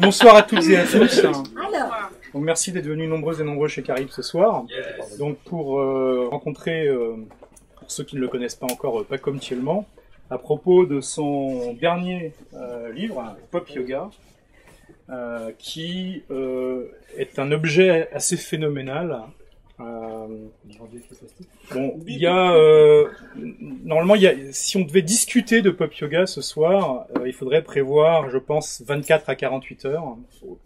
bonsoir à toutes et à tous. Alors, Donc, merci d'être venus nombreuses et nombreux chez Caribe ce soir. Donc, pour rencontrer, pour ceux qui ne le connaissent pas encore, Pacôme Thielman, à propos de son dernier livre, Pop Yoga, qui est un objet assez phénoménal. Bon, il y a normalement, si on devait discuter de Pop Yoga ce soir, il faudrait prévoir, je pense, 24 à 48 heures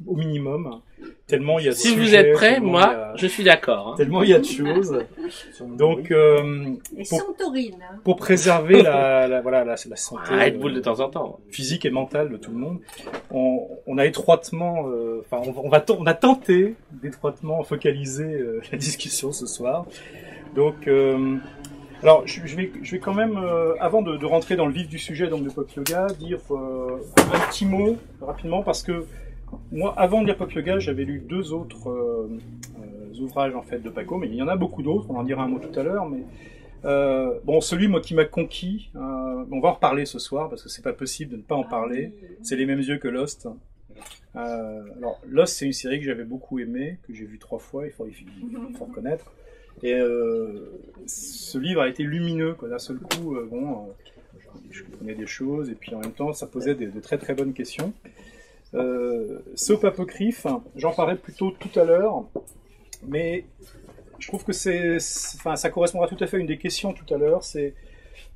au minimum. Tellement il y a de Si sujets, vous êtes prêts, tellement moi, je suis d'accord. Hein. tellement il y a de choses. Donc, les Santorines. pour préserver la santé Red Bull de temps en temps. physique et mentale de tout le monde, on a étroitement, on a tenté d'étroitement focaliser la discussion ce soir. Donc, alors je vais quand même, avant de rentrer dans le vif du sujet donc de Pop Yoga, dire un petit mot rapidement parce que moi, avant de lire Pop Yoga, j'avais lu deux autres ouvrages en fait de Pacôme, mais il y en a beaucoup d'autres. On en dira un mot tout à l'heure, mais bon, celui moi qui m'a conquis, on va en reparler ce soir parce que c'est pas possible de ne pas en parler. C'est Les mêmes yeux que Lost. Alors Lost, c'est une série que j'avais beaucoup aimée, que j'ai vue 3 fois, il faut reconnaître. Et ce livre a été lumineux, quoi. D'un seul coup, je comprenais des choses et puis en même temps, ça posait de très très bonnes questions. Soap apocryphe, j'en parlerai plutôt tout à l'heure, mais je trouve que ça correspondra tout à fait à une des questions tout à l'heure. C'est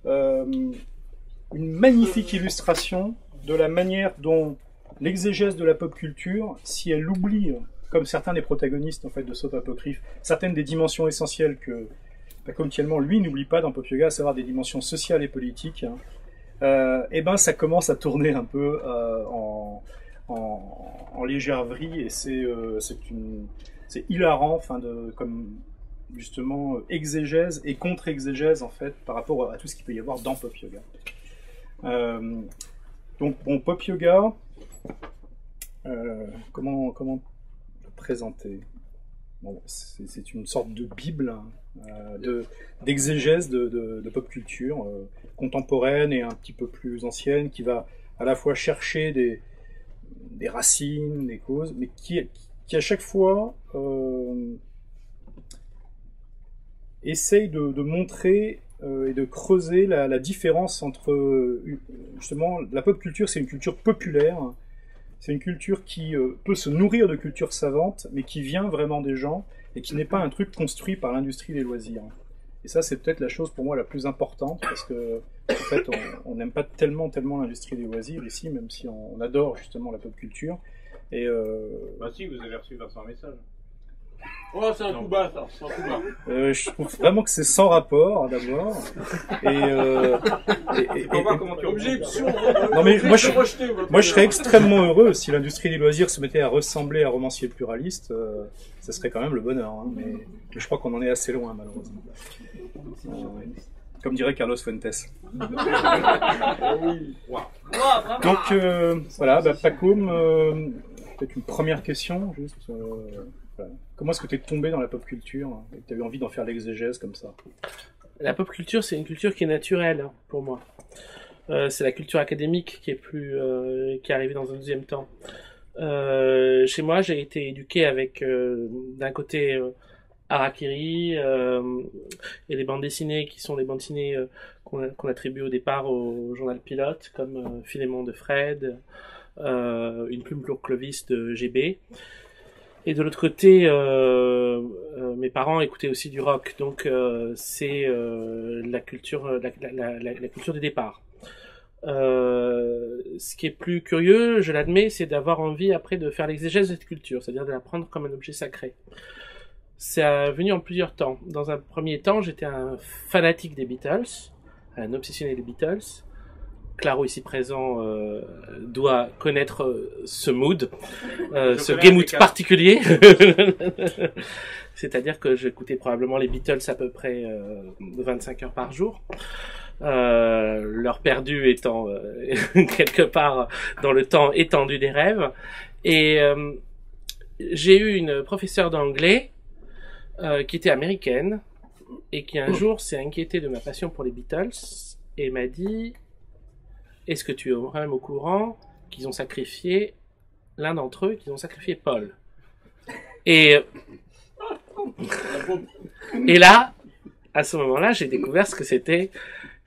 une magnifique illustration de la manière dont l'exégèse de la pop culture, si elle oublie, comme certains des protagonistes en fait de Soap apocryphe, certaines des dimensions essentielles que Pacôme Thielman lui n'oublie pas dans Pop Yoga, à savoir des dimensions sociales et politiques, et ben ça commence à tourner un peu en légèrerie et c'est hilarant, comme justement exégèse et contre-exégèse en fait par rapport à tout ce qu'il peut y avoir dans Pop Yoga. Donc bon, Pop Yoga, comment le présenter? Bon, c'est une sorte de bible d'exégèse de pop culture contemporaine et un petit peu plus ancienne qui va à la fois chercher des racines, des causes, mais qui à chaque fois essaye de montrer et de creuser la différence entre justement la pop culture. C'est une culture populaire, c'est une culture qui peut se nourrir de culture savante, mais qui vient vraiment des gens et qui n'est pas un truc construit par l'industrie des loisirs. Et ça, c'est peut-être la chose pour moi la plus importante, parce que en fait, on n'aime pas tellement l'industrie des loisirs ici, même si on adore justement la pop culture. Et Bah si, vous avez reçu Vincent un message. Oh, c'est un coup bas, ça. C'est un coup bas. je trouve vraiment que c'est sans rapport d'abord. On voit comment tu Objection. Non, mais moi, rejeté, je serais extrêmement heureux si l'industrie des loisirs se mettait à ressembler à Romancier pluraliste. Ça serait quand même le bonheur, hein, mais je crois qu'on en est assez loin malheureusement. Comme dirait Carlos Fuentes. Donc voilà, Pacôme, peut-être une première question, juste. Voilà. Comment est-ce que tu es tombé dans la pop culture et que tu as eu envie d'en faire l'exégèse comme ça? La pop culture, c'est une culture qui est naturelle hein, pour moi. C'est la culture académique qui est arrivée dans un deuxième temps. Chez moi, j'ai été éduqué avec d'un côté Harakiri et les bandes dessinées qui sont les bandes dessinées qu'on attribue au départ au journal Pilote, comme Philémon de Fred, Une plume pour Clovis de GB. Et de l'autre côté, mes parents écoutaient aussi du rock, donc c'est la culture du départ. Ce qui est plus curieux, je l'admets, c'est d'avoir envie après de faire l'exégèse de cette culture, c'est-à-dire de la prendre comme un objet sacré. C'est venu en plusieurs temps. Dans un premier temps, j'étais un fanatique des Beatles, un obsessionné des Beatles. Claro, ici présent, doit connaître ce mood, ce gay mood particulier. C'est-à-dire que j'écoutais probablement les Beatles à peu près 25 heures par jour. L'heure perdue étant quelque part dans le temps étendu des rêves. Et j'ai eu une professeure d'anglais qui était américaine et qui un jour s'est inquiétée de ma passion pour les Beatles et m'a dit: est-ce que tu es quand même au courant qu'ils ont sacrifié l'un d'entre eux qu'ils ont sacrifié Paul. Et là, à ce moment-là, j'ai découvert ce que c'était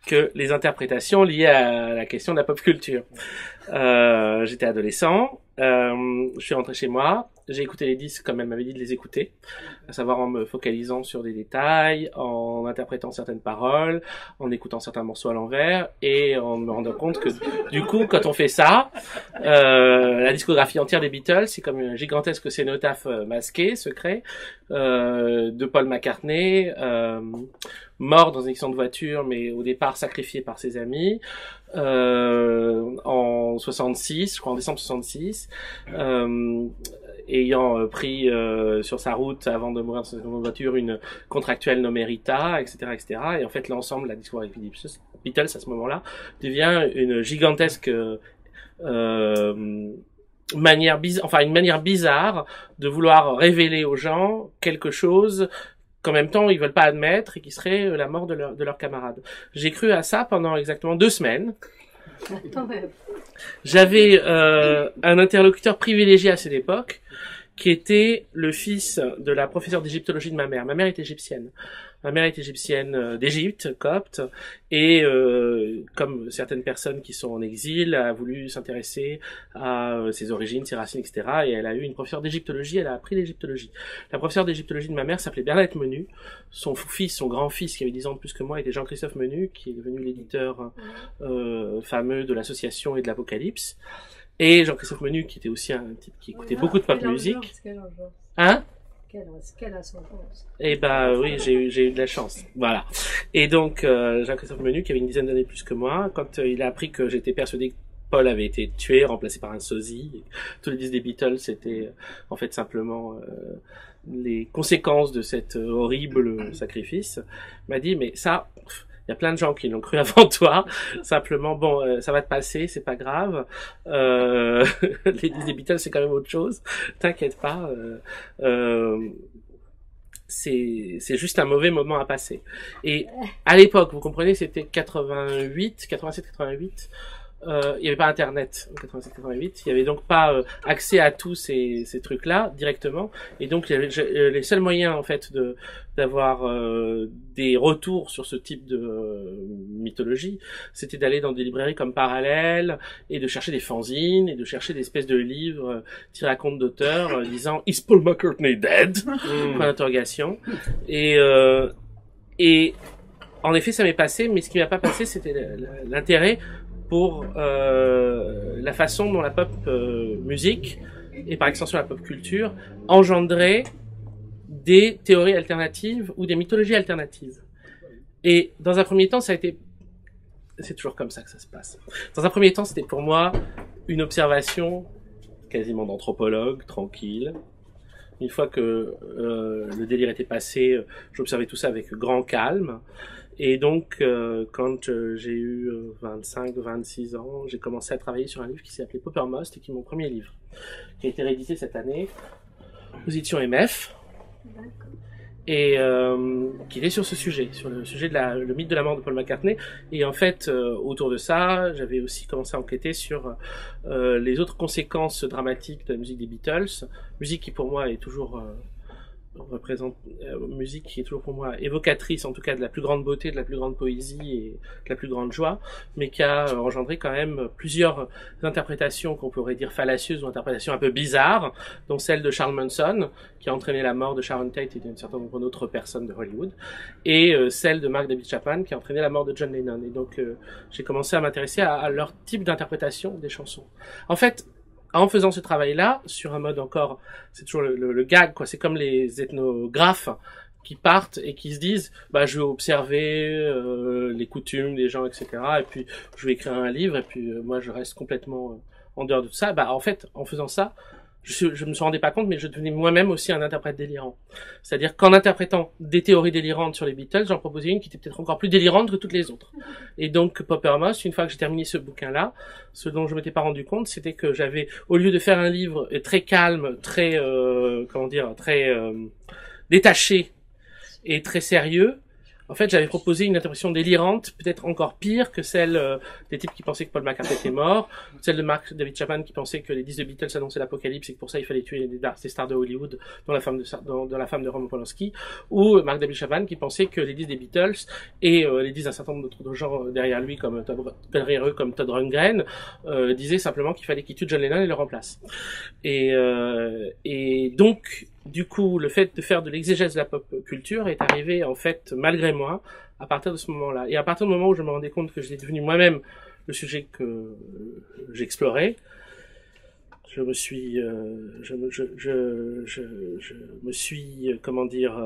que les interprétations liées à la question de la pop culture. J'étais adolescent, je suis rentré chez moi, j'ai écouté les disques comme elle m'avait dit de les écouter, à savoir en me focalisant sur des détails, en interprétant certaines paroles, en écoutant certains morceaux à l'envers, et en me rendant compte que du coup, quand on fait ça, la discographie entière des Beatles, c'est comme un gigantesque cénotaphe masqué, secret, de Paul McCartney, mort dans un accident de voiture, mais au départ sacrifié par ses amis, en 66, je crois en décembre 66, ayant pris sur sa route avant de mourir dans son accident de voiture une contractuelle nommée Rita, etc., etc. Et en fait, l'ensemble, la discographie des Beatles à ce moment-là devient une gigantesque une manière bizarre de vouloir révéler aux gens quelque chose qu'en même temps ils veulent pas admettre et qui serait la mort de leur camarade. J'ai cru à ça pendant exactement 2 semaines. J'avais un interlocuteur privilégié à cette époque qui était le fils de la professeure d'égyptologie de ma mère. Ma mère est égyptienne. Ma mère est égyptienne d'Égypte, copte, et comme certaines personnes qui sont en exil, a voulu s'intéresser à ses origines, ses racines, etc. Et elle a eu une professeure d'égyptologie, elle a appris l'égyptologie. La professeure d'égyptologie de ma mère s'appelait Bernadette Menu. Son fils, son grand-fils, qui avait 10 ans de plus que moi, était Jean-Christophe Menu, qui est devenu l'éditeur fameux de l'Association et de l'Apocalypse. Et Jean-Christophe Menu, qui était aussi un type qui écoutait beaucoup de pop musique. Hein? Quelle ascendance. Eh ben oui, j'ai eu de la chance. Voilà. Et donc Jean-Christophe Menu, qui avait une dizaine d'années de plus que moi, quand il a appris que j'étais persuadé que Paul avait été tué, remplacé par un sosie, tous les disques des Beatles c'était en fait simplement les conséquences de cet horrible sacrifice, m'a dit mais ça, il y a plein de gens qui l'ont cru avant toi. Simplement, bon, ça va te passer, c'est pas grave. Les Beatles, c'est quand même autre chose. T'inquiète pas. C'est juste un mauvais moment à passer. Et à l'époque, vous comprenez, c'était 87, 88. Il n'y avait pas Internet en 87-88, il n'y avait donc pas accès à tous ces trucs-là directement, et donc les seuls moyens en fait d'avoir des retours sur ce type de mythologie, c'était d'aller dans des librairies comme Parallèle et de chercher des fanzines et de chercher des espèces de livres tirés à compte d'auteurs disant Is Paul McCartney dead? Point d'interrogation. Et en effet, ça m'est passé, mais ce qui m'a pas passé, c'était l'intérêt pour la façon dont la pop musique et par extension la pop culture engendrait des théories alternatives ou des mythologies alternatives. Et dans un premier temps, c'est toujours comme ça que ça se passe. Dans un premier temps, c'était pour moi une observation quasiment d'anthropologue, tranquille. Une fois que le délire était passé, j'observais tout ça avec grand calme. Et donc, quand j'ai eu 25-26 ans, j'ai commencé à travailler sur un livre qui s'appelait Poppermost et qui est mon premier livre, qui a été réédité cette année aux éditions MF, et qui était sur ce sujet, sur le sujet de le mythe de la mort de Paul McCartney. Et en fait, autour de ça, j'avais aussi commencé à enquêter sur les autres conséquences dramatiques de la musique des Beatles, musique qui pour moi est toujours représente musique qui est toujours pour moi évocatrice en tout cas de la plus grande beauté, de la plus grande poésie et de la plus grande joie, mais qui a engendré quand même plusieurs interprétations qu'on pourrait dire fallacieuses ou interprétations un peu bizarres, dont celle de Charles Manson qui a entraîné la mort de Sharon Tate et d'un certain nombre d'autres personnes de Hollywood, et celle de Mark David Chapman qui a entraîné la mort de John Lennon. Et donc j'ai commencé à m'intéresser à leur type d'interprétation des chansons. En fait, en faisant ce travail-là, sur un mode encore, c'est toujours le gag, quoi. C'est comme les ethnographes qui partent et qui se disent, bah, je vais observer les coutumes des gens, etc. Et puis, je vais écrire un livre, et puis moi, je reste complètement en dehors de tout ça. Bah, en fait, en faisant ça, je me suis rendu pas compte, mais je devenais moi-même aussi un interprète délirant. C'est-à-dire qu'en interprétant des théories délirantes sur les Beatles, j'en proposais une qui était peut-être encore plus délirante que toutes les autres. Et donc, Poppermost, une fois que j'ai terminé ce bouquin-là, ce dont je m'étais pas rendu compte, c'était que j'avais, au lieu de faire un livre très calme, très, très détaché et très sérieux, En fait, j'avais proposé une interprétation délirante, peut-être encore pire que celle des types qui pensaient que Paul McCartney était mort, celle de David Chapman qui pensait que les disques de Beatles annonçaient l'apocalypse et que pour ça il fallait tuer les stars de Hollywood, dont la femme de Roman Polanski, ou Mark David Chapman qui pensait que les disques des Beatles et les disques d'un certain nombre d'autres gens derrière lui comme Todd Rundgren disaient simplement qu'il fallait qu'il tue John Lennon et le remplace. Et donc du coup, le fait de faire de l'exégèse de la pop culture est arrivé, en fait, malgré moi, à partir de ce moment-là. Et à partir du moment où je me rendais compte que j'étais devenu moi-même le sujet que j'explorais, je me suis, comment dire,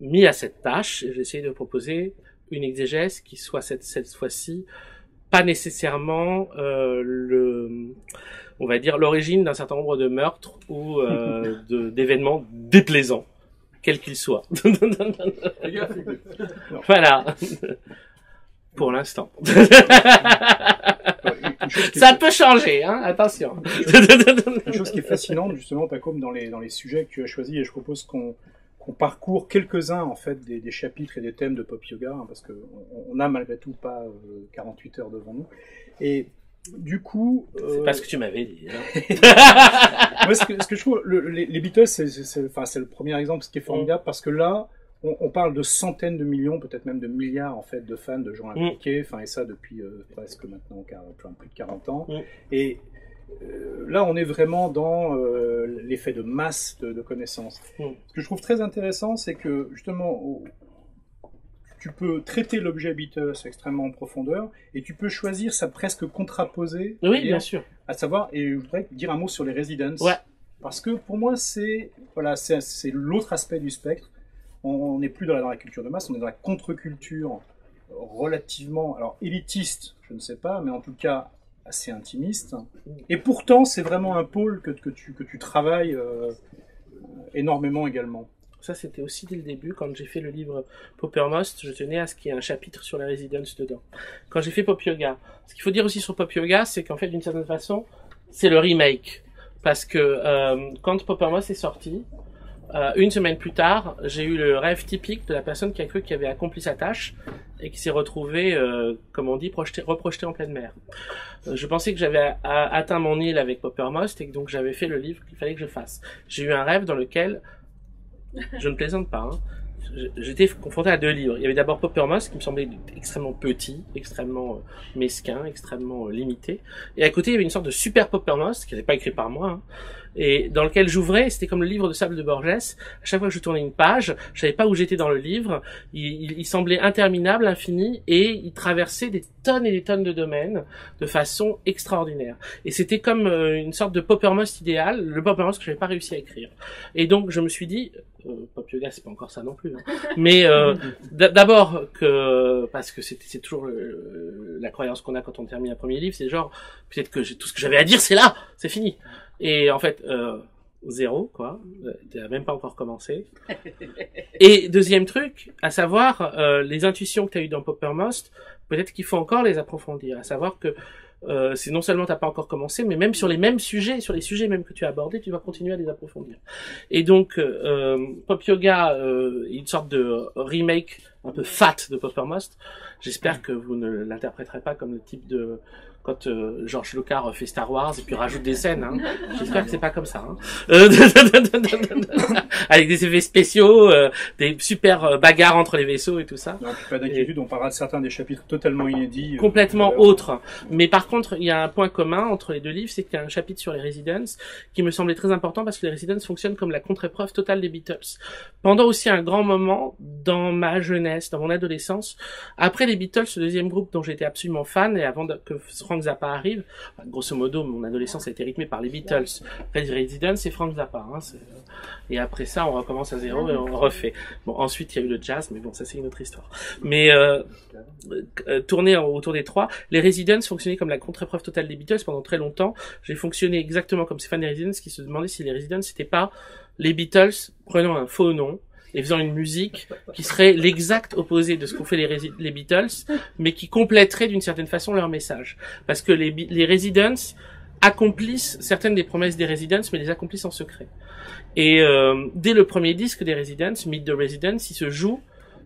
mis à cette tâche et j'ai essayé de proposer une exégèse qui soit cette fois-ci pas nécessairement on va dire l'origine d'un certain nombre de meurtres ou d'événements déplaisants, quels qu'ils soient. Voilà. Pour l'instant. Ça peut changer, hein, attention. Une chose qui est fascinante, justement, Paco, dans les sujets que tu as choisis, et je propose qu'on parcourt quelques-uns, en fait, des chapitres et des thèmes de Pop Yoga, hein, parce qu'on n'a malgré tout pas 48 heures devant nous. Et du coup... C'est pas ce que tu m'avais dit. Hein. Moi, ce que je trouve, les Beatles, c'est le premier exemple, ce qui est formidable, parce que là, on parle de centaines de millions, peut-être même de milliards, en fait, de fans, de gens impliqués, et ça depuis presque maintenant plus de 40 ans. Et là, on est vraiment dans l'effet de masse de connaissances. Ce que je trouve très intéressant, c'est que, justement, tu peux traiter l'objet Beatles extrêmement en profondeur, et tu peux choisir ça presque contraposé. Oui, bien sûr. À savoir, et je voudrais dire un mot sur les Residents. Ouais. Parce que pour moi, c'est l'autre aspect du spectre. On n'est plus dans la culture de masse, on est dans la contre-culture relativement, alors élitiste, je ne sais pas, mais en tout cas assez intimiste. Et pourtant, c'est vraiment un pôle que tu travailles énormément également. Ça, c'était aussi dès le début. Quand j'ai fait le livre Poppermost, je tenais à ce qu'il y ait un chapitre sur la résidence dedans. Quand j'ai fait Pop Yoga, ce qu'il faut dire aussi sur Pop Yoga, c'est qu'en fait, d'une certaine façon, c'est le remake. Parce que quand Poppermost est sorti, une semaine plus tard, j'ai eu le rêve typique de la personne qui a cru qu'il avait accompli sa tâche et qui s'est retrouvée, comme on dit, reprojetée en pleine mer. Je pensais que j'avais atteint mon île avec Poppermost et que donc j'avais fait le livre qu'il fallait que je fasse. J'ai eu un rêve dans lequel, je ne plaisante pas, hein, j'étais confronté à deux livres. Il y avait d'abord Poppermost qui me semblait extrêmement petit, extrêmement mesquin, extrêmement limité. Et à côté, il y avait une sorte de super Poppermost qui n'était pas écrit par moi, hein, et dans lequel j'ouvrais, c'était comme le livre de Sable de Borges. À chaque fois que je tournais une page, je savais pas où j'étais dans le livre. Il semblait interminable, infini, et il traversait des tonnes et des tonnes de domaines de façon extraordinaire. Et c'était comme une sorte de Poppermost idéal, le Poppermost que j'avais pas réussi à écrire. Et donc je me suis dit, Pop Yoga, c'est pas encore ça non plus, hein. Mais d'abord parce que c'est toujours la croyance qu'on a quand on termine un premier livre, c'est genre peut-être que tout ce que j'avais à dire, c'est là, c'est fini. Et en fait, zéro, quoi. T'as même pas encore commencé. Et deuxième truc, à savoir, les intuitions que t'as eues dans Poppermost, peut-être qu'il faut encore les approfondir. À savoir que c'est non seulement t'as pas encore commencé, mais même sur les mêmes sujets, sur les sujets même que tu as abordés, tu vas continuer à les approfondir. Et donc, Pop Yoga, une sorte de remake un peu fat de Poppermost. J'espère que vous ne l'interpréterez pas comme le type de... quand George Lucas refait Star Wars et puis rajoute des scènes, hein. J'espère que c'est pas comme ça, hein. Avec des effets spéciaux, des super bagarres entre les vaisseaux et tout ça. Non, pas d'inquiétude, on parlera de certains des chapitres totalement inédits. Complètement autres. Mais par contre, il y a un point commun entre les deux livres, c'est qu'il y a un chapitre sur les Residents qui me semblait très important parce que les Residents fonctionnent comme la contre-épreuve totale des Beatles. Pendant aussi un grand moment, dans ma jeunesse, dans mon adolescence, après les Beatles, ce deuxième groupe dont j'étais absolument fan, et avant que Frank Zappa arrive, grosso modo, mon adolescence a été rythmée par les Beatles, Residents et Frank Zappa, hein, et après ça, on recommence à zéro et on refait. Bon, ensuite, il y a eu le jazz, mais bon, ça c'est une autre histoire. Mais tourner autour des trois, les Residents fonctionnaient comme la contre-épreuve totale des Beatles pendant très longtemps. J'ai fonctionné exactement comme ces fans des Residents qui se demandaient si les Residents c'était pas les Beatles prenant un faux nom et faisant une musique qui serait l'exact opposé de ce qu'ont fait les Beatles, mais qui compléterait d'une certaine façon leur message. Parce que les Residents accomplissent certaines des promesses des Residents, mais les accomplissent en secret. Et dès le premier disque des Residents, Meet the Residents, il se joue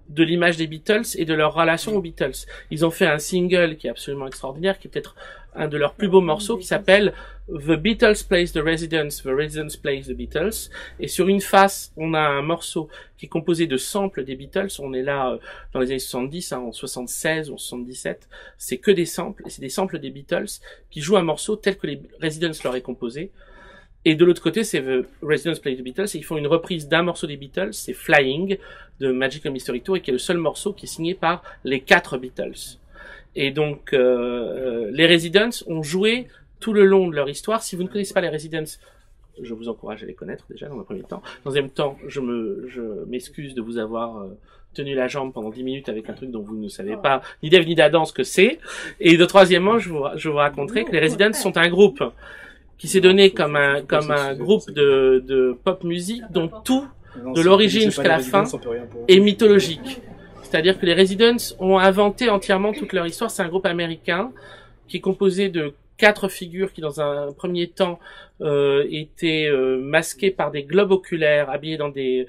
de l'image des Beatles et de leur relation aux Beatles. Ils ont fait un single qui est absolument extraordinaire, qui est peut-être un de leurs plus beaux morceaux, qui s'appelle The Beatles Plays the Residents, The Residents Plays the Beatles. Et sur une face, on a un morceau qui est composé de samples des Beatles. On est là dans les années 70, en 76 ou en 77. C'est que des samples, et c'est des samples des Beatles qui jouent un morceau tel que les Residents leur est composé. Et de l'autre côté, c'est The Residents Play the Beatles, et ils font une reprise d'un morceau des Beatles, c'est Flying, de Magical Mystery Tour, et qui est le seul morceau qui est signé par les 4 Beatles. Et donc, les Residents ont joué tout le long de leur histoire. Si vous ne connaissez pas les Residents, je vous encourage à les connaître déjà dans un premier temps. Dans un deuxième temps, je m'excuse de vous avoir tenu la jambe pendant 10 minutes avec un truc dont vous ne savez pas ni d'Ève ni d'Adam ce que c'est. Et de troisièmement, je vous raconterai que les Residents sont un groupe qui s'est donné comme un groupe de pop musique dont tout, de l'origine jusqu'à la fin, est mythologique. C'est-à-dire que les Residents ont inventé entièrement toute leur histoire. C'est un groupe américain qui est composé de 4 figures qui, dans un premier temps, étaient masquées par des globes oculaires, habillés dans des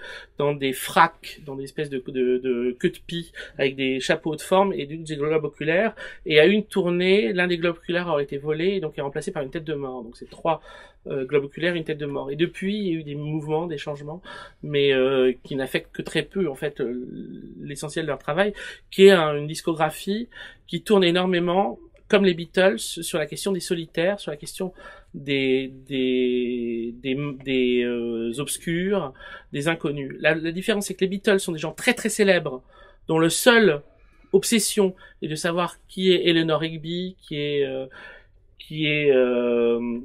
fracs, dans des espèces de queue de pie, avec des chapeaux de forme et des globes oculaires. Et à une tournée, l'un des globes oculaires aurait été volé et donc est remplacé par une tête de mort. Donc c'est 3 globes oculaires et une tête de mort. Et depuis, il y a eu des mouvements, des changements, mais qui n'affectent que très peu, en fait, l'essentiel de leur travail, qui est une discographie qui tourne énormément, comme les Beatles, sur la question des solitaires, sur la question des obscurs, des inconnus. La différence, c'est que les Beatles sont des gens très très célèbres, dont le seul obsession est de savoir qui est Eleanor Rigby, qui est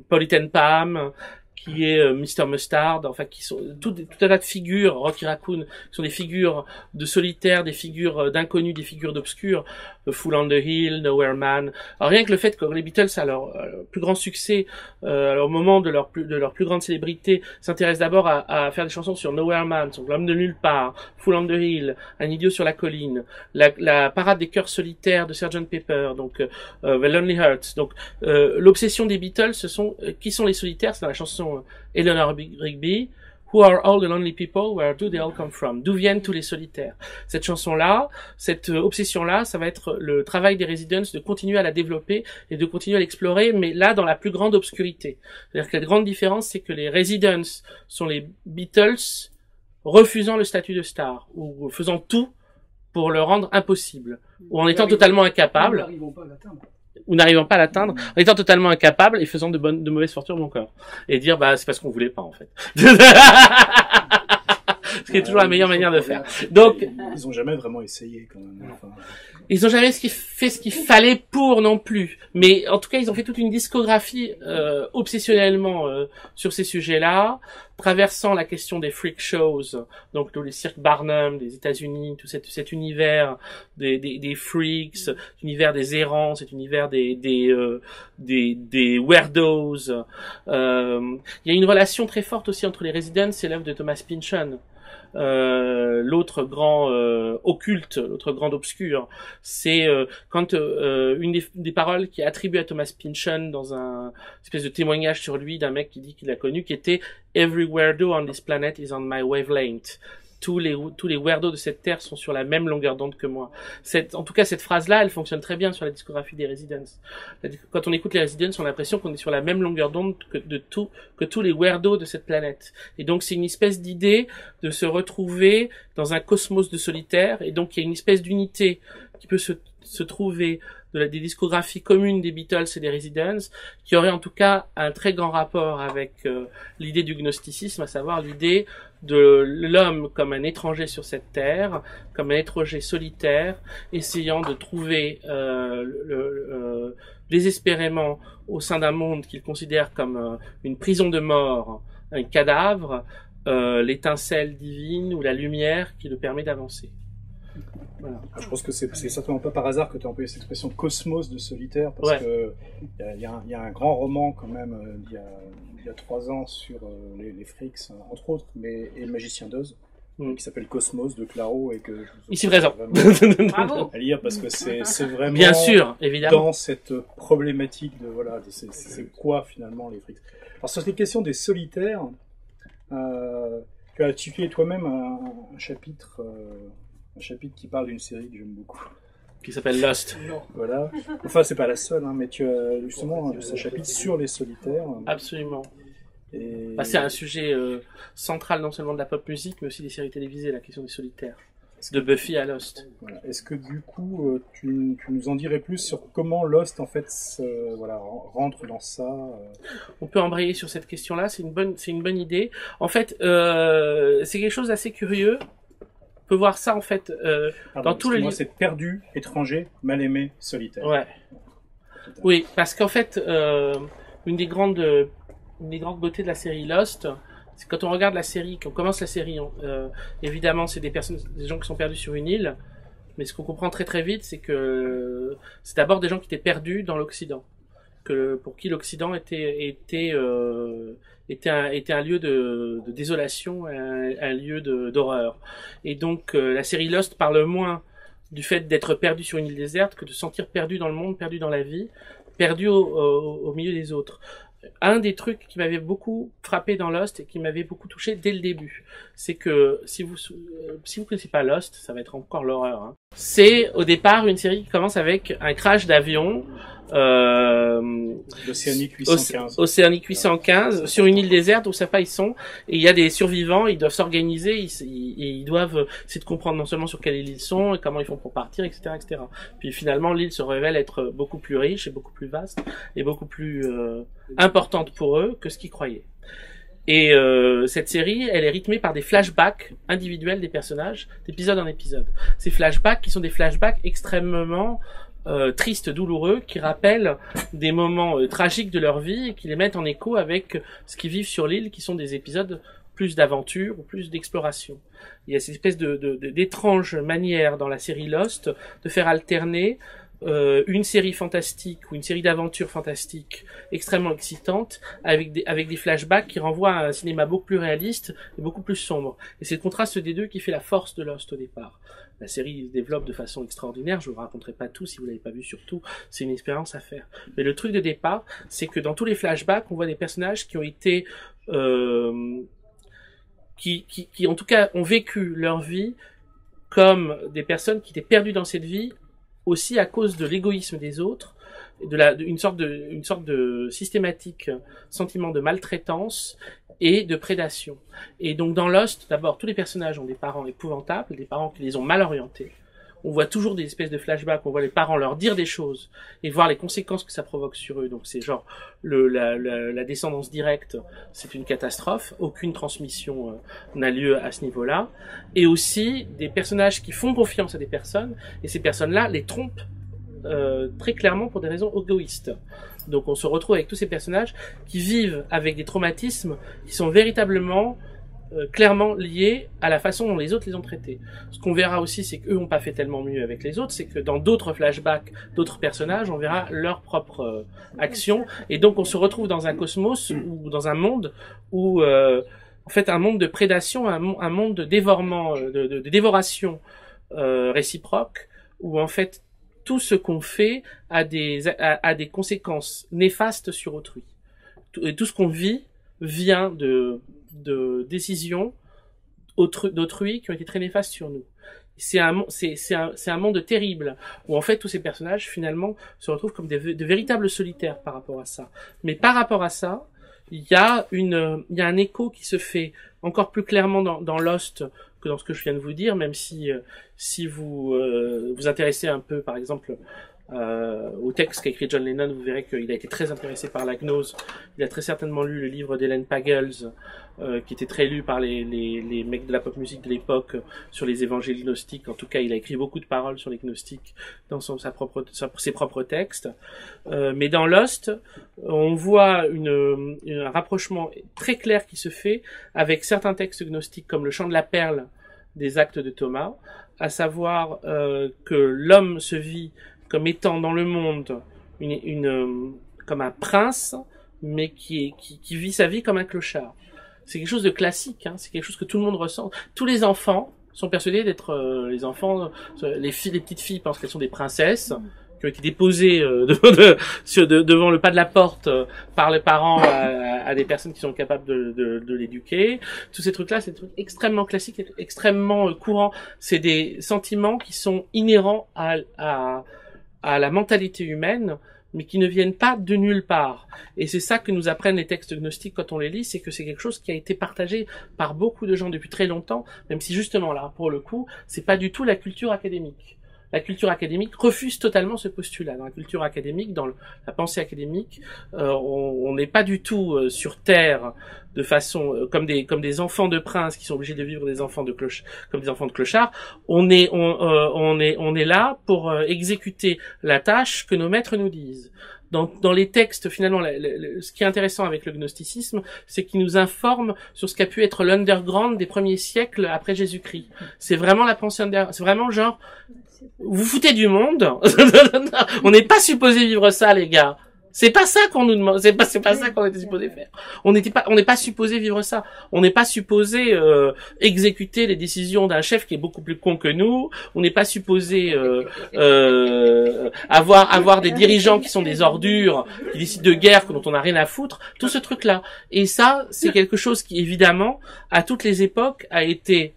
Polly Pam, qui est Mr. Mustard, enfin qui sont tout un tas de figures, Rocky Raccoon, qui sont des figures de solitaires, des figures d'inconnus, des figures d'obscurs, Fool on the Hill, Nowhere Man. Alors rien que le fait que les Beatles, à leur plus grand succès, au moment de leur plus grande célébrité, s'intéressent d'abord à faire des chansons sur Nowhere Man, sur L'homme de nulle part, Fool on the Hill, Un idiot sur la colline, la parade des cœurs solitaires de Sgt Pepper, donc The Lonely Hearts. Donc l'obsession des Beatles, ce sont qui sont les solitaires, c'est dans la chanson Eleanor Rigby, Who are all the lonely people, where do they all come from? D'où viennent tous les solitaires? Cette chanson-là, cette obsession-là, ça va être le travail des Residents de continuer à la développer et de continuer à l'explorer, mais là, dans la plus grande obscurité. C'est-à-dire que la grande différence, c'est que les Residents sont les Beatles refusant le statut de star, ou faisant tout pour le rendre impossible, ou en étant totalement incapables. Ou n'arrivant pas à l'atteindre, en étant totalement incapable et faisant de mauvaises fortunes encore. Et dire, c'est parce qu'on voulait pas, en fait. Ce qui est toujours la meilleure manière de faire. Donc, ils ont jamais vraiment essayé, quand même. Enfin... Ils ont jamais fait ce qu'il fallait pour non plus. Mais, en tout cas, ils ont fait toute une discographie, obsessionnellement, sur ces sujets-là, traversant la question des freak shows, donc tous les cirques Barnum des États-Unis, tout cet univers des freaks, l'univers des errants, cet univers des weirdos. Il y a une relation très forte aussi entre les Residents et l'œuvre de Thomas Pynchon. L'autre grand occulte, l'autre grand obscur, c'est quand une des paroles qui est attribuée à Thomas Pynchon dans un espèce de témoignage sur lui d'un mec qui dit qu'il l'a connu, qui était Every weirdo on this planet is on my wavelength. Tous les weirdos de cette terre sont sur la même longueur d'onde que moi. En tout cas, cette phrase-là, elle fonctionne très bien sur la discographie des Residents. Quand on écoute les Residents, on a l'impression qu'on est sur la même longueur d'onde que tous les weirdos de cette planète. Et donc, c'est une espèce d'idée de se retrouver dans un cosmos de solitaire. Et donc, il y a une espèce d'unité qui peut se trouver des discographies communes des Beatles et des Residents, qui aurait en tout cas un très grand rapport avec l'idée du gnosticisme, à savoir l'idée de l'homme comme un étranger sur cette terre, comme un étranger solitaire, essayant de trouver désespérément au sein d'un monde qu'il considère comme une prison de mort, un cadavre, l'étincelle divine ou la lumière qui le permet d'avancer. Voilà. Je pense que c'est certainement pas par hasard que tu as employé cette expression cosmos de solitaire, parce que il y a un grand roman quand même il y a 3 ans sur les Freaks, entre autres, et le Magicien d'Oz, qui s'appelle Cosmos de Claro, et que je vous ici présent à lire, parce que c'est vraiment bien sûr, évidemment, dans cette problématique de c'est quoi finalement les Freaks. Alors sur cette question des solitaires, tu as institué toi-même un chapitre un chapitre qui parle d'une série que j'aime beaucoup. Qui s'appelle Lost. Voilà. Enfin, c'est pas la seule, hein, mais tu as justement ce chapitre sur les solitaires. Absolument. Et... Bah, c'est un sujet central non seulement de la pop musique, mais aussi des séries télévisées, la question des solitaires. De Buffy à Lost. Voilà. Est-ce que du coup, tu nous en dirais plus sur comment Lost en fait rentre dans ça On peut embrayer sur cette question-là, c'est une bonne idée. En fait, c'est quelque chose d'assez curieux. On peut voir ça en fait dans tout le livre. C'est perdu, étranger, mal aimé, solitaire. Ouais. Oui, parce qu'en fait, une des grandes beautés de la série Lost, c'est quand on regarde la série, quand on commence la série, évidemment, c'est des gens qui sont perdus sur une île, mais ce qu'on comprend très très vite, c'est que c'est d'abord des gens qui étaient perdus dans l'Occident, pour qui l'Occident était un lieu de désolation, un lieu d'horreur. Et donc la série Lost parle moins du fait d'être perdu sur une île déserte que de se sentir perdu dans le monde, perdu dans la vie, perdu au milieu des autres. Un des trucs qui m'avait beaucoup frappé dans Lost et qui m'avait beaucoup touché dès le début, c'est que si vous connaissez pas Lost, ça va être encore l'horreur. Hein. C'est au départ une série qui commence avec un crash d'avion. L'Océanique 815. Océanique 815 sur une île déserte où ils sont, et il y a des survivants, ils doivent s'organiser, ils doivent essayer de comprendre non seulement sur quelle île ils sont et comment ils font pour partir, etc., etc. Puis finalement l'île se révèle être beaucoup plus riche et beaucoup plus vaste et beaucoup plus importante pour eux que ce qu'ils croyaient. Et cette série, elle est rythmée par des flashbacks individuels des personnages, d'épisode en épisode. Ces flashbacks qui sont des flashbacks extrêmement tristes, douloureux, qui rappellent des moments tragiques de leur vie et qui les mettent en écho avec ce qu'ils vivent sur l'île, qui sont des épisodes plus d'aventure ou plus d'exploration. Il y a cette espèce d'étrange manière dans la série Lost de faire alterner une série fantastique ou une série d'aventures fantastiques extrêmement excitantes avec des flashbacks qui renvoient à un cinéma beaucoup plus réaliste et beaucoup plus sombre. Et c'est le contraste des deux qui fait la force de Lost au départ. La série se développe de façon extraordinaire, je vous raconterai pas tout si vous l'avez pas vu, surtout, c'est une expérience à faire. Mais le truc de départ, c'est que dans tous les flashbacks, on voit des personnages qui ont été qui en tout cas ont vécu leur vie comme des personnes qui étaient perdues dans cette vie aussi à cause de l'égoïsme des autres, une sorte de systématique sentiment de maltraitance et de prédation. Et donc dans Lost, d'abord, tous les personnages ont des parents épouvantables, des parents qui les ont mal orientés. On voit toujours des espèces de flashbacks, on voit les parents leur dire des choses et voir les conséquences que ça provoque sur eux. Donc c'est genre la descendance directe, c'est une catastrophe, aucune transmission n'a lieu à ce niveau-là. Et aussi des personnages qui font confiance à des personnes et ces personnes-là les trompent très clairement pour des raisons égoïstes. Donc on se retrouve avec tous ces personnages qui vivent avec des traumatismes qui sont véritablement clairement liés à la façon dont les autres les ont traités. Ce qu'on verra aussi, c'est qu'eux n'ont pas fait tellement mieux avec les autres, c'est que dans d'autres flashbacks, d'autres personnages, on verra leur propre action, et donc on se retrouve dans un cosmos ou dans un monde où, en fait, un monde de prédation, un monde de dévorement, de dévoration réciproque, où en fait tout ce qu'on fait a des conséquences néfastes sur autrui. Et tout ce qu'on vit vient de décisions d'autrui qui ont été très néfastes sur nous. C'est un monde terrible où en fait tous ces personnages finalement se retrouvent comme de véritables solitaires par rapport à ça. Mais par rapport à ça, il y a un écho qui se fait encore plus clairement dans Lost que dans ce que je viens de vous dire, même si vous vous intéressez un peu par exemple au texte qu'a écrit John Lennon, vous verrez qu'il a été très intéressé par la gnose. Il a très certainement lu le livre d'Helen Pagels, qui était très lu par les mecs de la pop musique de l'époque sur les évangiles gnostiques. En tout cas, il a écrit beaucoup de paroles sur les gnostiques dans ses propres textes. Mais dans Lost, on voit un rapprochement très clair qui se fait avec certains textes gnostiques comme le chant de la perle des Actes de Thomas, à savoir que l'homme se vit comme étant dans le monde comme un prince, mais qui vit sa vie comme un clochard. C'est quelque chose de classique, hein, c'est quelque chose que tout le monde ressent. Tous les enfants sont persuadés d'être les enfants, les petites filles pensent qu'elles sont des princesses, qui ont été déposés devant le pas de la porte par les parents à des personnes qui sont capables de l'éduquer. Tous ces trucs-là, c'est des trucs extrêmement classiques, extrêmement courants. C'est des sentiments qui sont inhérents à la mentalité humaine, mais qui ne viennent pas de nulle part. Et c'est ça que nous apprennent les textes gnostiques quand on les lit, c'est que c'est quelque chose qui a été partagé par beaucoup de gens depuis très longtemps, même si justement là, pour le coup, c'est pas du tout la culture académique. La culture académique refuse totalement ce postulat. Dans la culture académique, dans la pensée académique, on n'est pas du tout sur terre de façon comme des enfants de princes qui sont obligés de vivre comme des enfants de clochards. On est là pour exécuter la tâche que nos maîtres nous disent. Dans les textes, finalement, ce qui est intéressant avec le gnosticisme, c'est qu'il nous informe sur ce qu'a pu être l'underground des premiers siècles après Jésus-Christ. C'est vraiment la pensée underground. C'est vraiment genre, vous foutez du monde. On n'est pas supposé vivre ça, les gars. C'est pas ça qu'on nous demande. C'est pas ça qu'on était supposé faire. On n'est pas supposé vivre ça. On n'est pas supposé exécuter les décisions d'un chef qui est beaucoup plus con que nous. On n'est pas supposé avoir des dirigeants qui sont des ordures, qui décident de guerre dont on n'a rien à foutre. Tout ce truc-là. Et ça, c'est quelque chose qui, évidemment, à toutes les époques, a été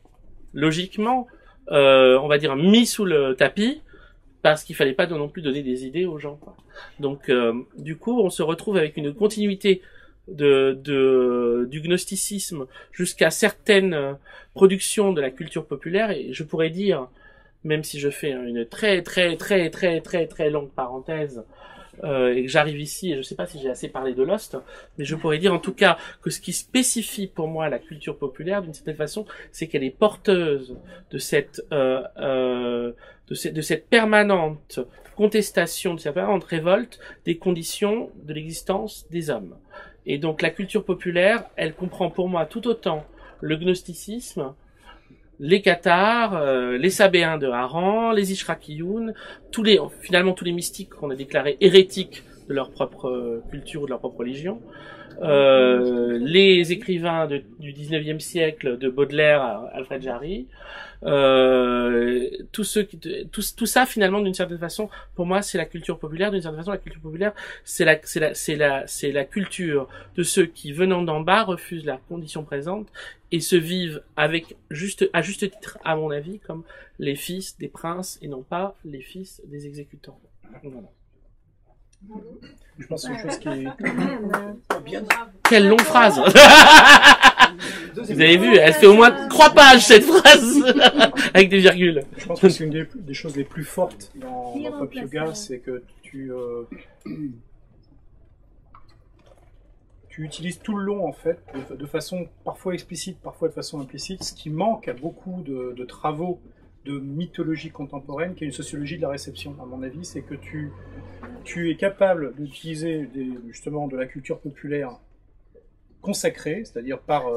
logiquement, on va dire, mis sous le tapis. Parce qu'il fallait pas non plus donner des idées aux gens, quoi. Donc, du coup, on se retrouve avec une continuité du gnosticisme jusqu'à certaines productions de la culture populaire. Et je pourrais dire, même si je fais une très longue parenthèse, et que j'arrive ici, et je sais pas si j'ai assez parlé de Lost, mais je pourrais dire en tout cas que ce qui spécifie pour moi la culture populaire d'une certaine façon, c'est qu'elle est porteuse de cette permanente contestation, de cette permanente révolte des conditions de l'existence des hommes. Et donc la culture populaire, elle comprend pour moi tout autant le gnosticisme, les Cathars, les Sabéens de Haran, les Ishrakioun, finalement tous les mystiques qu'on a déclarés hérétiques de leur propre culture ou de leur propre religion, les écrivains du 19e siècle, de Baudelaire à Alfred Jarry, tout ça finalement d'une certaine façon, pour moi c'est la culture populaire. D'une certaine façon, la culture populaire c'est la culture de ceux qui, venant d'en bas, refusent la condition présente et se vivent à juste titre, à mon avis, comme les fils des princes et non pas les fils des exécutants. Voilà. Je pense que c'est une chose qui est bien. Quelle longue phrase. Vous avez vu, elle fait au moins 3 pages cette phrase avec des virgules. Je pense que c'est une des choses les plus fortes dans Pop Yoga, c'est que tu utilises tout le long en fait, de façon parfois explicite, parfois de façon implicite, ce qui manque à beaucoup de travaux de mythologie contemporaine, qui est une sociologie de la réception, à mon avis, c'est que tu es capable d'utiliser justement de la culture populaire consacrée, c'est-à-dire par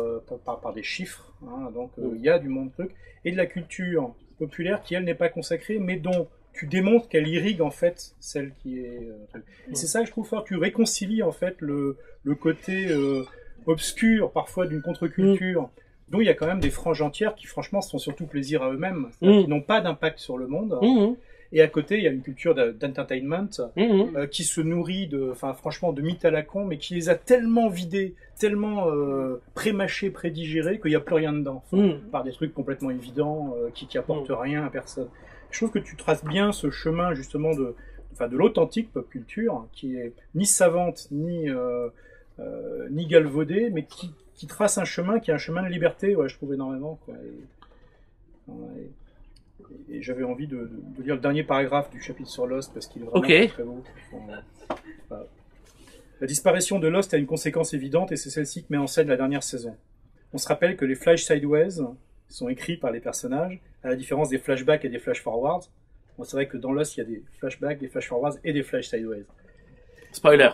des chiffres, hein, donc il y a du monde truc, et de la culture populaire qui, elle, n'est pas consacrée, mais dont tu démontres qu'elle irrigue en fait celle qui est... Et c'est ça que je trouve fort, tu réconcilies en fait le côté obscur parfois d'une contre-culture, dont il y a quand même des franges entières qui franchement se font surtout plaisir à eux-mêmes, qui n'ont pas d'impact sur le monde. Et à côté, il y a une culture d'entertainment qui se nourrit franchement de mythes à la con, mais qui les a tellement vidés, tellement pré-mâchés, prédigérés, qu'il n'y a plus rien dedans, par des trucs complètement évidents qui apportent rien à personne. Je trouve que tu traces bien ce chemin justement de l'authentique pop culture, qui est ni savante ni galvaudée, mais qui trace un chemin qui est un chemin de liberté, je trouve énormément, quoi. Et j'avais envie de lire le dernier paragraphe du chapitre sur Lost parce qu'il est vraiment très beau. La disparition de Lost a une conséquence évidente et c'est celle-ci que met en scène la dernière saison. On se rappelle que les flash sideways sont écrits par les personnages, à la différence des flashbacks et des flash forwards. Bon, c'est vrai que dans Lost, il y a des flashbacks, des flash forwards et des flash sideways. Spoiler.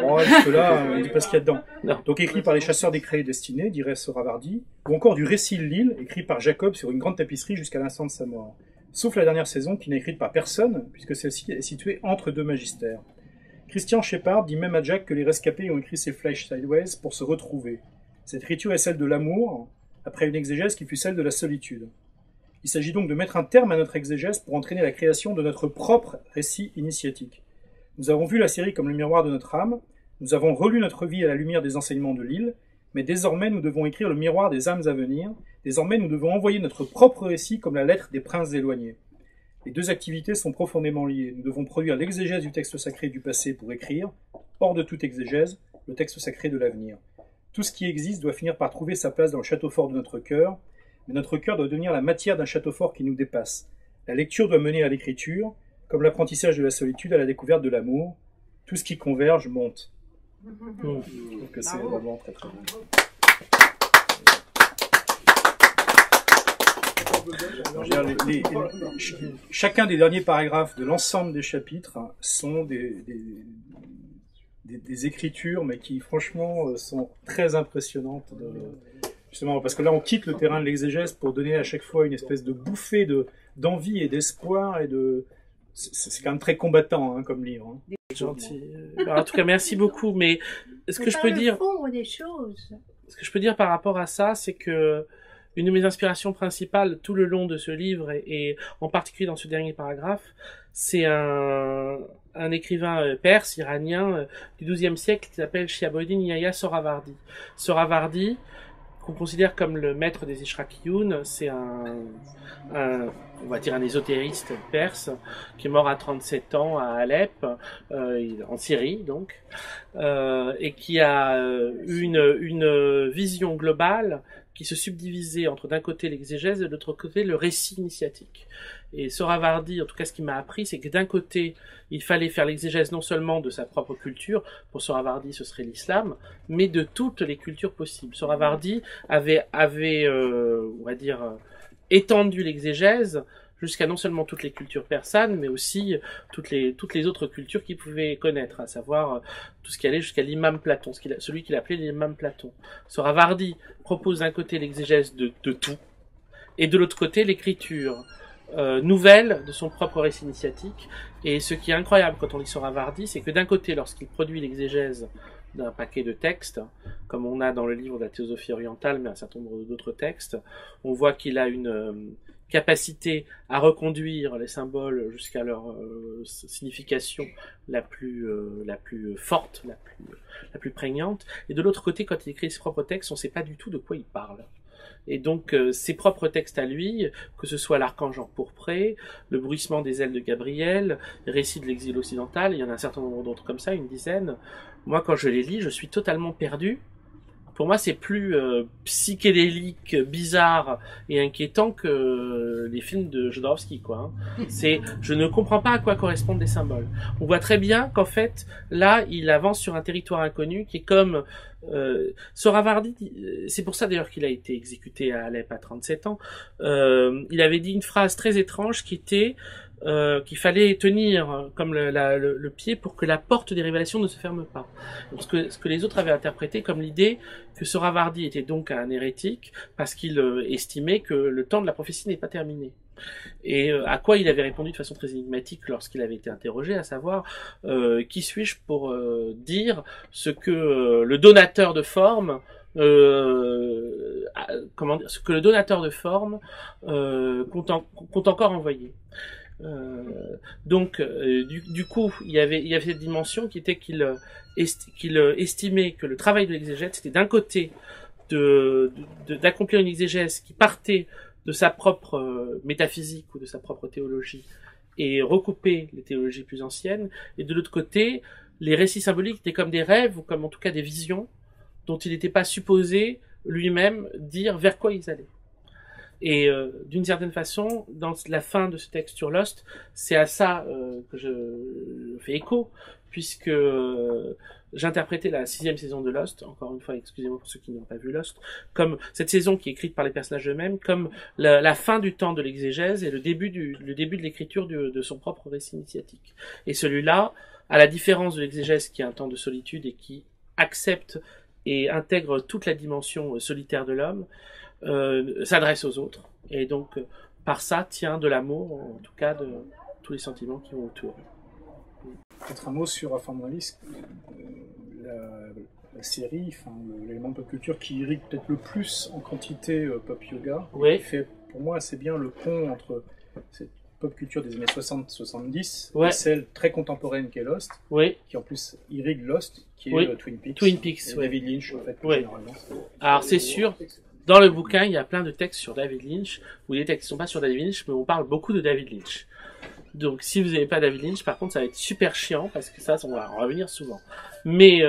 Oh, jusque-là, on ne dit pas ce qu'il y a dedans. Non. Donc écrit par les chasseurs des créés destinés, dirait Sohrawardi, ou encore du récit Lille, écrit par Jacob sur une grande tapisserie jusqu'à l'instant de sa mort. Sauf la dernière saison, qui n'est écrite par personne, puisque celle-ci est située entre deux magistères. Christian Shepard dit même à Jack que les rescapés ont écrit ces flash sideways pour se retrouver. Cette écriture est celle de l'amour, après une exégèse qui fut celle de la solitude. Il s'agit donc de mettre un terme à notre exégèse pour entraîner la création de notre propre récit initiatique. Nous avons vu la série comme le miroir de notre âme, nous avons relu notre vie à la lumière des enseignements de l'île, mais désormais nous devons écrire le miroir des âmes à venir, désormais nous devons envoyer notre propre récit comme la lettre des princes éloignés. Les deux activités sont profondément liées. Nous devons produire l'exégèse du texte sacré du passé pour écrire, hors de toute exégèse, le texte sacré de l'avenir. Tout ce qui existe doit finir par trouver sa place dans le château fort de notre cœur, mais notre cœur doit devenir la matière d'un château fort qui nous dépasse. La lecture doit mener à l'écriture, comme l'apprentissage de la solitude à la découverte de l'amour. Tout ce qui converge monte. Je trouve que c'est vraiment très très bon. Chacun des derniers paragraphes de l'ensemble des chapitres sont des écritures, mais qui franchement sont très impressionnantes. Justement, parce que là on quitte le terrain de l'exégèse pour donner à chaque fois une espèce de bouffée d'envie et d'espoir et de... C'est quand même très combattant comme livre. Gentil. En tout cas, merci beaucoup. Mais ce que je peux dire, des choses. ce que je peux dire par rapport à ça, c'est que une de mes inspirations principales tout le long de ce livre et en particulier dans ce dernier paragraphe, c'est un écrivain perse, iranien du XIIe siècle qui s'appelle Shihabuddin Yahya Sohravardi. Sohravardi, qu'on considère comme le maître des Ishraqiyun, c'est on va dire un ésotériste perse qui est mort à 37 ans à Alep, en Syrie donc, et qui a eu une vision globale qui se subdivisait entre d'un côté l'exégèse et de l'autre côté le récit initiatique. Et Sohravardi, en tout cas ce qui m'a appris, c'est que d'un côté, il fallait faire l'exégèse non seulement de sa propre culture, pour Sohravardi ce serait l'islam, mais de toutes les cultures possibles. Sohravardi avait on va dire, étendu l'exégèse jusqu'à non seulement toutes les cultures persanes, mais aussi toutes les autres cultures qu'il pouvait connaître, à savoir tout ce qui allait jusqu'à l'imam Platon, celui qu'il appelait l'imam Platon. Sohravardi propose d'un côté l'exégèse de tout, et de l'autre côté l'écriture nouvelle de son propre récit initiatique. Et ce qui est incroyable quand on lit Sohravardi, c'est que d'un côté, lorsqu'il produit l'exégèse d'un paquet de textes, comme on a dans le livre de la théosophie orientale, mais un certain nombre d'autres textes, on voit qu'il a une capacité à reconduire les symboles jusqu'à leur signification la plus forte, la plus prégnante. Et de l'autre côté, quand il écrit ses propres textes, on ne sait pas du tout de quoi il parle. Et donc ses propres textes à lui, que ce soit l'Archange empourpré, le bruissement des ailes de Gabriel, les récits de l'exil occidental, il y en a un certain nombre d'autres comme ça, une dizaine. Moi, quand je les lis, je suis totalement perdu. Pour moi, c'est plus psychédélique, bizarre et inquiétant que les films de Jodorowsky, quoi. Je ne comprends pas à quoi correspondent des symboles. On voit très bien qu'en fait, là, il avance sur un territoire inconnu qui est comme Sohravardi. C'est pour ça d'ailleurs qu'il a été exécuté à Alep à 37 ans. Il avait dit une phrase très étrange qui était qu'il fallait tenir comme le pied pour que la porte des révélations ne se ferme pas. Donc, ce que les autres avaient interprété comme l'idée que Sohravardi était donc un hérétique parce qu'il estimait que le temps de la prophétie n'est pas terminé. Et à quoi il avait répondu de façon très énigmatique lorsqu'il avait été interrogé, à savoir qui suis-je pour dire ce que le donateur de forme ce que le donateur de forme compte encore envoyer. Donc du coup il y avait cette dimension qui était qu'il estimait que le travail de l'exégèse c'était d'un côté d'accomplir une exégèse qui partait de sa propre métaphysique ou de sa propre théologie et recouper les théologies plus anciennes, et de l'autre côté les récits symboliques étaient comme des rêves ou comme en tout cas des visions dont il n'était pas supposé lui-même dire vers quoi ils allaient. Et d'une certaine façon, dans la fin de ce texte sur Lost, c'est à ça que je fais écho, puisque j'interprétais la 6e saison de Lost, encore une fois, excusez-moi pour ceux qui n'ont pas vu Lost, comme cette saison qui est écrite par les personnages eux-mêmes, comme la fin du temps de l'exégèse et le début de l'écriture de son propre récit initiatique. Et celui-là, à la différence de l'exégèse qui est un temps de solitude et qui accepte et intègre toute la dimension solitaire de l'homme, s'adresse aux autres, et donc par ça tient de l'amour, en tout cas de tous les sentiments qui vont autour. Peut-être un mot sur Afamalis, la série, l'élément de pop culture qui irrigue peut-être le plus en quantité pop yoga, Oui. qui fait pour moi, c'est bien le pont entre cette pop culture des années 60-70 Ouais. et celle très contemporaine qu'est Lost, Oui, qui en plus irrigue Lost, qui est Oui. Twin Peaks. Twin Peaks, Et ouais. David Lynch, en fait, plus Ouais. généralement. Alors c'est sûr, dans le bouquin, il y a plein de textes sur David Lynch, ou des textes qui sont pas sur David Lynch, mais on parle beaucoup de David Lynch. Donc si vous n'avez pas David Lynch, par contre, ça va être super chiant, parce que ça, on va en revenir souvent. Mais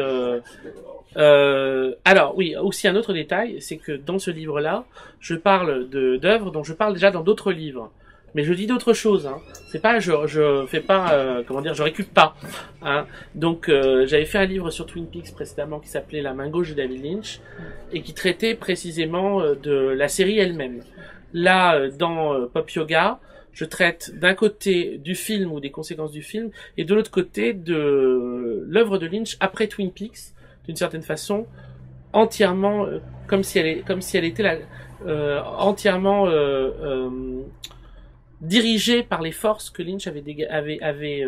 alors oui, aussi un autre détail, c'est que dans ce livre-là, je parle d'œuvres dont je parle déjà dans d'autres livres. Mais je dis d'autres choses, hein. C'est pas, je fais pas, comment dire, je récute pas, hein. Donc, j'avais fait un livre sur Twin Peaks précédemment qui s'appelait La main gauche de David Lynch et qui traitait précisément de la série elle-même. Là, dans Pop Yoga, je traite d'un côté du film ou des conséquences du film et de l'autre côté de l'œuvre de Lynch après Twin Peaks, d'une certaine façon, entièrement comme si elle était entièrement dirigé par les forces que Lynch avait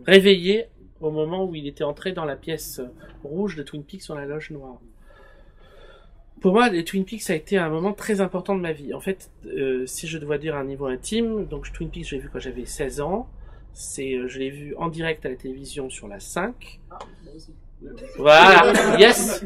réveillées au moment où il était entré dans la pièce rouge de Twin Peaks sur la loge noire. Pour moi, les Twin Peaks a été un moment très important de ma vie. En fait, si je dois dire à un niveau intime, donc Twin Peaks, je l'ai vu quand j'avais 16 ans. Je l'ai vu en direct à la télévision sur la 5. Voilà, yes.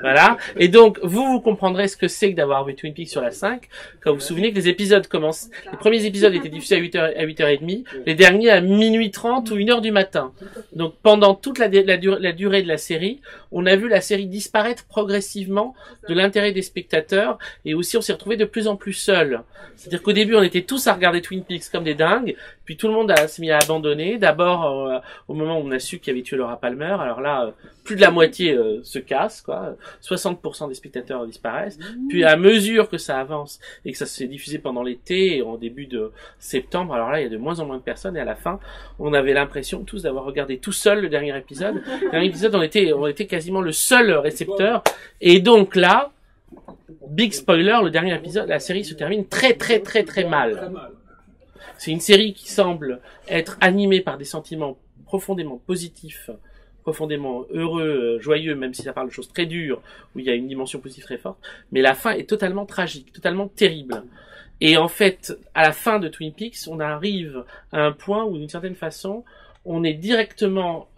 Voilà. Et donc, vous comprendrez ce que c'est que d'avoir vu Twin Peaks sur la 5, quand vous vous souvenez que les épisodes commencent, les premiers épisodes étaient diffusés à 8h30, les derniers à minuit 30 ou 1h du matin. Donc, pendant toute la durée de la série, on a vu la série disparaître progressivement de l'intérêt des spectateurs, et aussi on s'est retrouvé de plus en plus seul. C'est-à-dire qu'au début, on était tous à regarder Twin Peaks comme des dingues, puis tout le monde s'est mis à abandonner. D'abord, au moment où on a su qu'il avait tué Laura Palmer, alors là, plus de la moitié se casse, quoi. 60% des spectateurs disparaissent. Puis à mesure que ça avance et que ça se fait diffuser pendant l'été et en début de septembre, alors là, il y a de moins en moins de personnes et à la fin, on avait l'impression tous d'avoir regardé tout seul le dernier épisode. Le dernier épisode, on était quasiment le seul récepteur. Et donc là, big spoiler, le dernier épisode, la série se termine très très très très mal. C'est une série qui semble être animée par des sentiments profondément positifs, profondément heureux, joyeux, même si ça parle de choses très dures, où il y a une dimension positive très forte. Mais la fin est totalement tragique, totalement terrible. Et en fait, à la fin de Twin Peaks, on arrive à un point où, d'une certaine façon, on est directement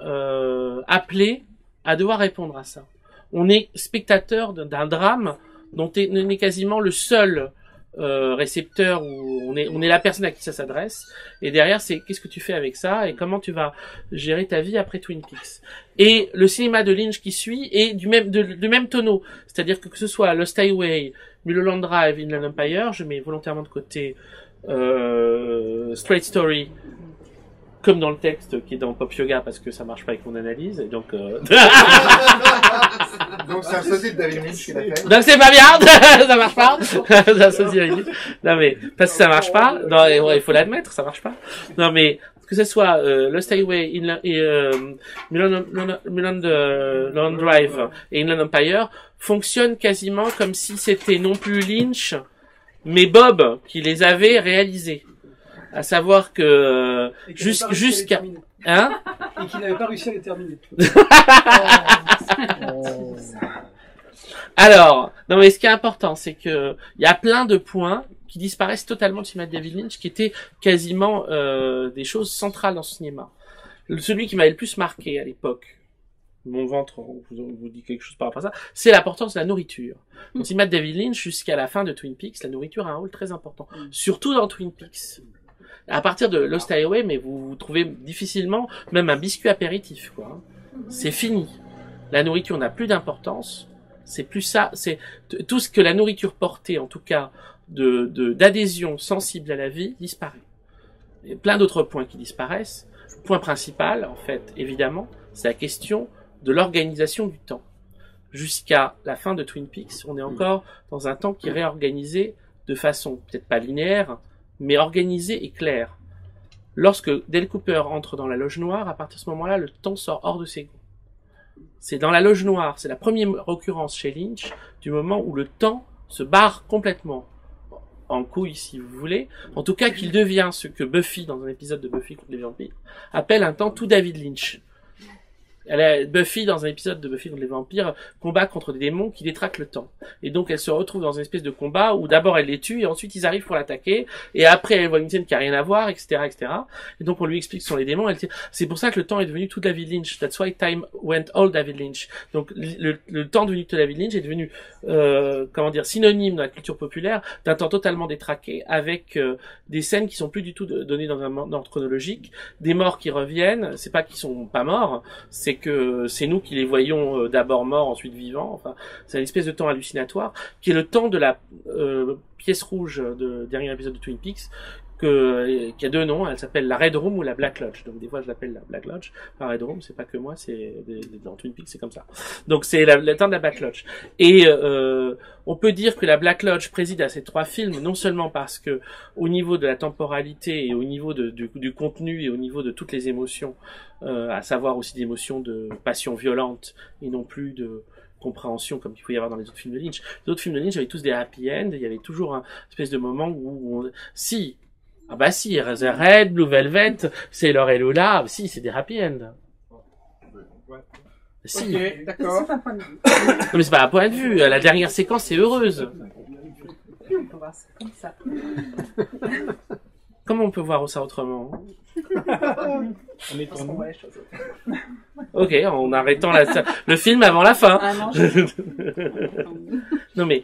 appelé à devoir répondre à ça. On est spectateur d'un drame dont on est quasiment le seul récepteur, où on est la personne à qui ça s'adresse, et derrière c'est qu'est-ce que tu fais avec ça et comment tu vas gérer ta vie après Twin Peaks. Et le cinéma de Lynch qui suit est du même tonneau, c'est-à-dire que ce soit Lost Highway, Mulholland Drive, Inland Empire, je mets volontairement de côté Straight Story, comme dans le texte qui est dans Pop Yoga parce que ça marche pas avec mon analyse, et donc Donc c'est un sosie de David Lynch qui l'a fait. donc c'est pas bien, ça marche pas. C'est un sosie David Lynch. Non mais parce que ça marche pas. Non, il faut l'admettre, ça marche pas. Non mais que ce soit Lost Highway, Mulholland Drive et Inland Empire fonctionnent quasiment comme si c'était non plus Lynch mais Bob qui les avait réalisés. À savoir que jusqu'à hein, et qui n'avait pas réussi à les terminer. Alors, non mais ce qui est important, c'est que il y a plein de points qui disparaissent totalement du cinéma de David Lynch, qui étaient quasiment des choses centrales dans ce cinéma. Celui qui m'avait le plus marqué à l'époque, mon ventre vous dit quelque chose par rapport à ça, c'est l'importance de la nourriture. Dans le cinéma de David Lynch, jusqu'à la fin de Twin Peaks, la nourriture a un rôle très important, surtout dans Twin Peaks. À partir de Lost Highway, mais vous trouvez difficilement même un biscuit apéritif, quoi. C'est fini. La nourriture n'a plus d'importance. C'est plus ça. C'est tout ce que la nourriture portait, en tout cas, d'adhésion sensible à la vie, disparaît. Il y a plein d'autres points qui disparaissent. Le point principal, en fait, évidemment, c'est la question de l'organisation du temps. Jusqu'à la fin de Twin Peaks, on est encore dans un temps qui est réorganisé de façon peut-être pas linéaire, mais organisé et clair. Lorsque Dale Cooper entre dans la loge noire, à partir de ce moment-là, le temps sort hors de ses gonds. C'est dans la loge noire, c'est la première occurrence chez Lynch du moment où le temps se barre complètement en couille, si vous voulez. En tout cas, qu'il devient ce que Buffy, dans un épisode de Buffy contre les vampires, appelle un temps tout David Lynch. Buffy, dans un épisode de Buffy contre les vampires, combat contre des démons qui détraquent le temps. Et donc elle se retrouve dans une espèce de combat où d'abord elle les tue et ensuite ils arrivent pour l'attaquer. Et après elle voit une scène qui a rien à voir, etc., etc. Et donc on lui explique que ce sont les démons. Elle dit, c'est pour ça que le temps est devenu tout David Lynch. That's why time went all David Lynch. Donc le temps devenu tout David Lynch est devenu, synonyme dans la culture populaire d'un temps totalement détraqué avec des scènes qui sont plus du tout données dans un ordre chronologique, des morts qui reviennent. C'est pas qu'ils sont pas morts, c'est que c'est nous qui les voyons d'abord morts, ensuite vivants. Enfin, c'est une espèce de temps hallucinatoire qui est le temps de la pièce rouge de dernier épisode de Twin Peaks, qui a deux noms. Elle s'appelle la Red Room ou la Black Lodge. Donc des fois je l'appelle la Black Lodge. La Red Room, c'est pas que moi, c'est dans Twin Peaks c'est comme ça. Donc c'est le temps de la Black Lodge. Et on peut dire que la Black Lodge préside à ces trois films, non seulement parce que au niveau de la temporalité et au niveau du contenu et au niveau de toutes les émotions, à savoir aussi des émotions de passion violente et non plus de compréhension comme il faut y avoir dans les autres films de Lynch. Les autres films de Lynch avaient tous des happy end. Il y avait toujours un espèce de moment où Red, Blue Velvet, Sailor et Lola, si, c'est des happy end. Si. Ok, d'accord. C'est un point de vue. Non, mais c'est pas un point de vue. La dernière séquence, c'est heureuse. On peut voir ça comme ça. Comment on peut voir ça autrement? On est Parce qu'on voit les choses. Ok, en arrêtant le film avant la fin. Ah non, Non, mais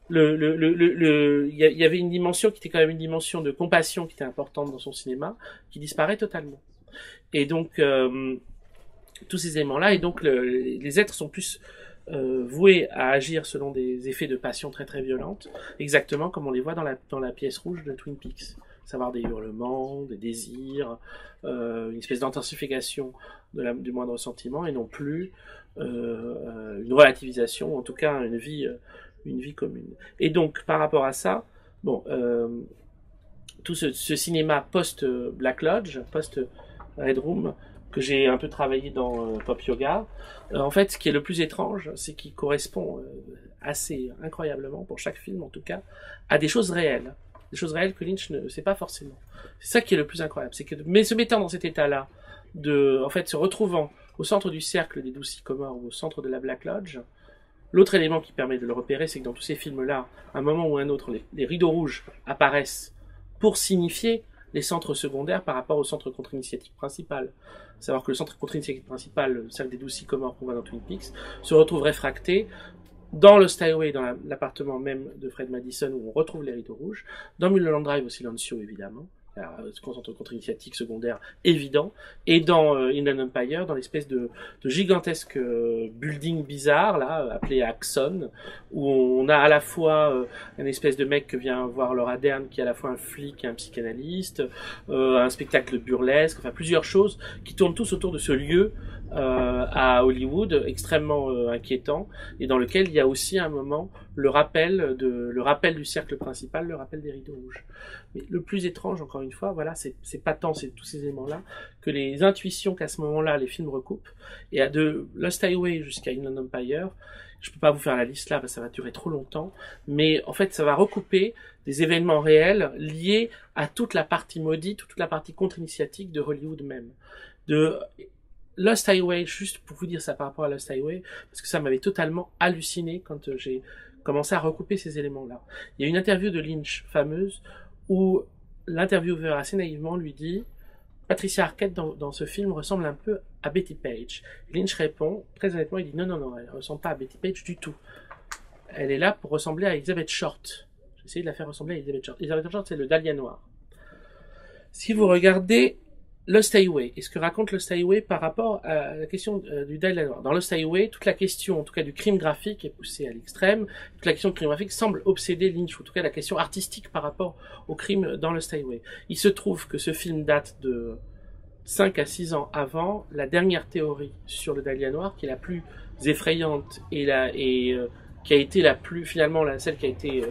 il y avait une dimension qui était quand même une dimension de compassion qui était importante dans son cinéma, qui disparaît totalement. Et donc, tous ces éléments-là, et donc les êtres sont plus voués à agir selon des effets de passion très très violentes, exactement comme on les voit dans la pièce rouge de Twin Peaks. Savoir des hurlements, des désirs, une espèce d'intensification du moindre sentiment, et non plus une relativisation, ou en tout cas une vie commune. Et donc, par rapport à ça, tout ce cinéma post-Black Lodge, post-Red Room, que j'ai un peu travaillé dans Pop Yoga, en fait, ce qui est le plus étrange, c'est qu'il correspond assez incroyablement, pour chaque film en tout cas, à des choses réelles. Des choses réelles que Lynch ne sait pas forcément. C'est ça qui est le plus incroyable. C'est que, mais se mettant dans cet état-là, se retrouvant au centre du cercle des 12 sycomores ou au centre de la Black Lodge, l'autre élément qui permet de le repérer, c'est que dans tous ces films-là, à un moment ou à un autre, les rideaux rouges apparaissent pour signifier les centres secondaires par rapport au centre contre-initiatique principal. Savoir que le centre contre-initiatique principal, le cercle des 12 sycomores qu'on voit dans Twin Peaks, se retrouve réfracté dans le Stowaway, dans l'appartement même de Fred Madison, où on retrouve les rideaux rouges, dans Mulholland Drive au Silencio, évidemment, centre contre-initiatique secondaire évident, et dans Inland Empire, dans l'espèce de gigantesque building bizarre, là, appelé Axon, où on a à la fois une espèce de mec que vient voir Laura Dern, qui est à la fois un flic et un psychanalyste, un spectacle burlesque, enfin plusieurs choses qui tournent tous autour de ce lieu à Hollywood, extrêmement inquiétant, et dans lequel il y a aussi un moment le rappel du cercle principal, le rappel des rideaux rouges. Mais le plus étrange, encore une fois, voilà, c'est pas tant tous ces éléments-là que les intuitions qu'à ce moment-là les films recoupent. Et de Lost Highway jusqu'à Inland Empire, je peux pas vous faire la liste là parce que ça va durer trop longtemps, mais en fait ça va recouper des événements réels liés à toute la partie maudite, toute la partie contre-initiatique de Hollywood même. De Lost Highway, juste pour vous dire ça par rapport à Lost Highway, parce que ça m'avait totalement halluciné quand j'ai commencé à recouper ces éléments-là. Il y a une interview de Lynch fameuse où l'intervieweur assez naïvement lui dit « Patricia Arquette dans ce film ressemble un peu à Betty Page ». Lynch répond, très honnêtement, il dit « Non, elle ne ressemble pas à Betty Page du tout. Elle est là pour ressembler à Elizabeth Short. » J'ai essayé de la faire ressembler à Elizabeth Short. Elizabeth Short, c'est le dahlia noir. Si vous regardez Lost Highway, et ce que raconte Lost Highway par rapport à la question du dahlia noir. Dans Lost Highway, toute la question, en tout cas du crime graphique, est poussée à l'extrême. Toute la question du crime graphique semble obséder Lynch, ou en tout cas la question artistique par rapport au crime dans Lost Highway. Il se trouve que ce film date de 5 à 6 ans avant la dernière théorie sur le dahlia noir, qui est la plus effrayante et qui a été celle qui a été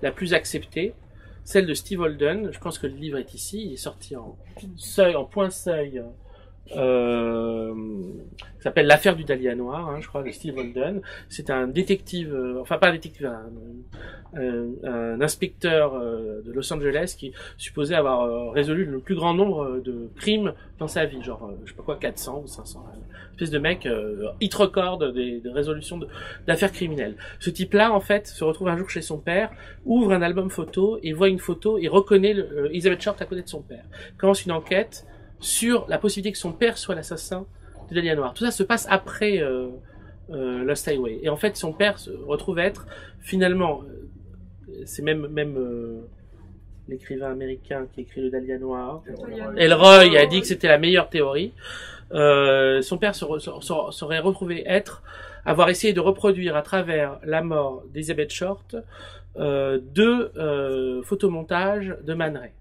la plus acceptée. Celle de Steve Holden, je pense que le livre est ici, il est sorti en point seuil qui s'appelle L'affaire du Dahlia noir, je crois, de Steve Holden. C'est un détective, enfin pas un détective, un inspecteur de Los Angeles qui est supposé avoir résolu le plus grand nombre de crimes dans sa vie, genre, je sais pas quoi, 400 ou 500. Une espèce de mec, hit record des résolutions d'affaires criminelles. Ce type-là, en fait, se retrouve un jour chez son père, ouvre un album photo et voit une photo et reconnaît Elizabeth Short à côté de son père. Commence une enquête sur la possibilité que son père soit l'assassin du Dahlia noir. Tout ça se passe après Lost Highway. Et en fait, son père se retrouve être, finalement, c'est même l'écrivain américain qui écrit le Dahlia noir, Elroy, a dit que c'était la meilleure théorie. Son père serait retrouvé avoir essayé de reproduire à travers la mort d'Elizabeth Short deux photomontages de Man Ray.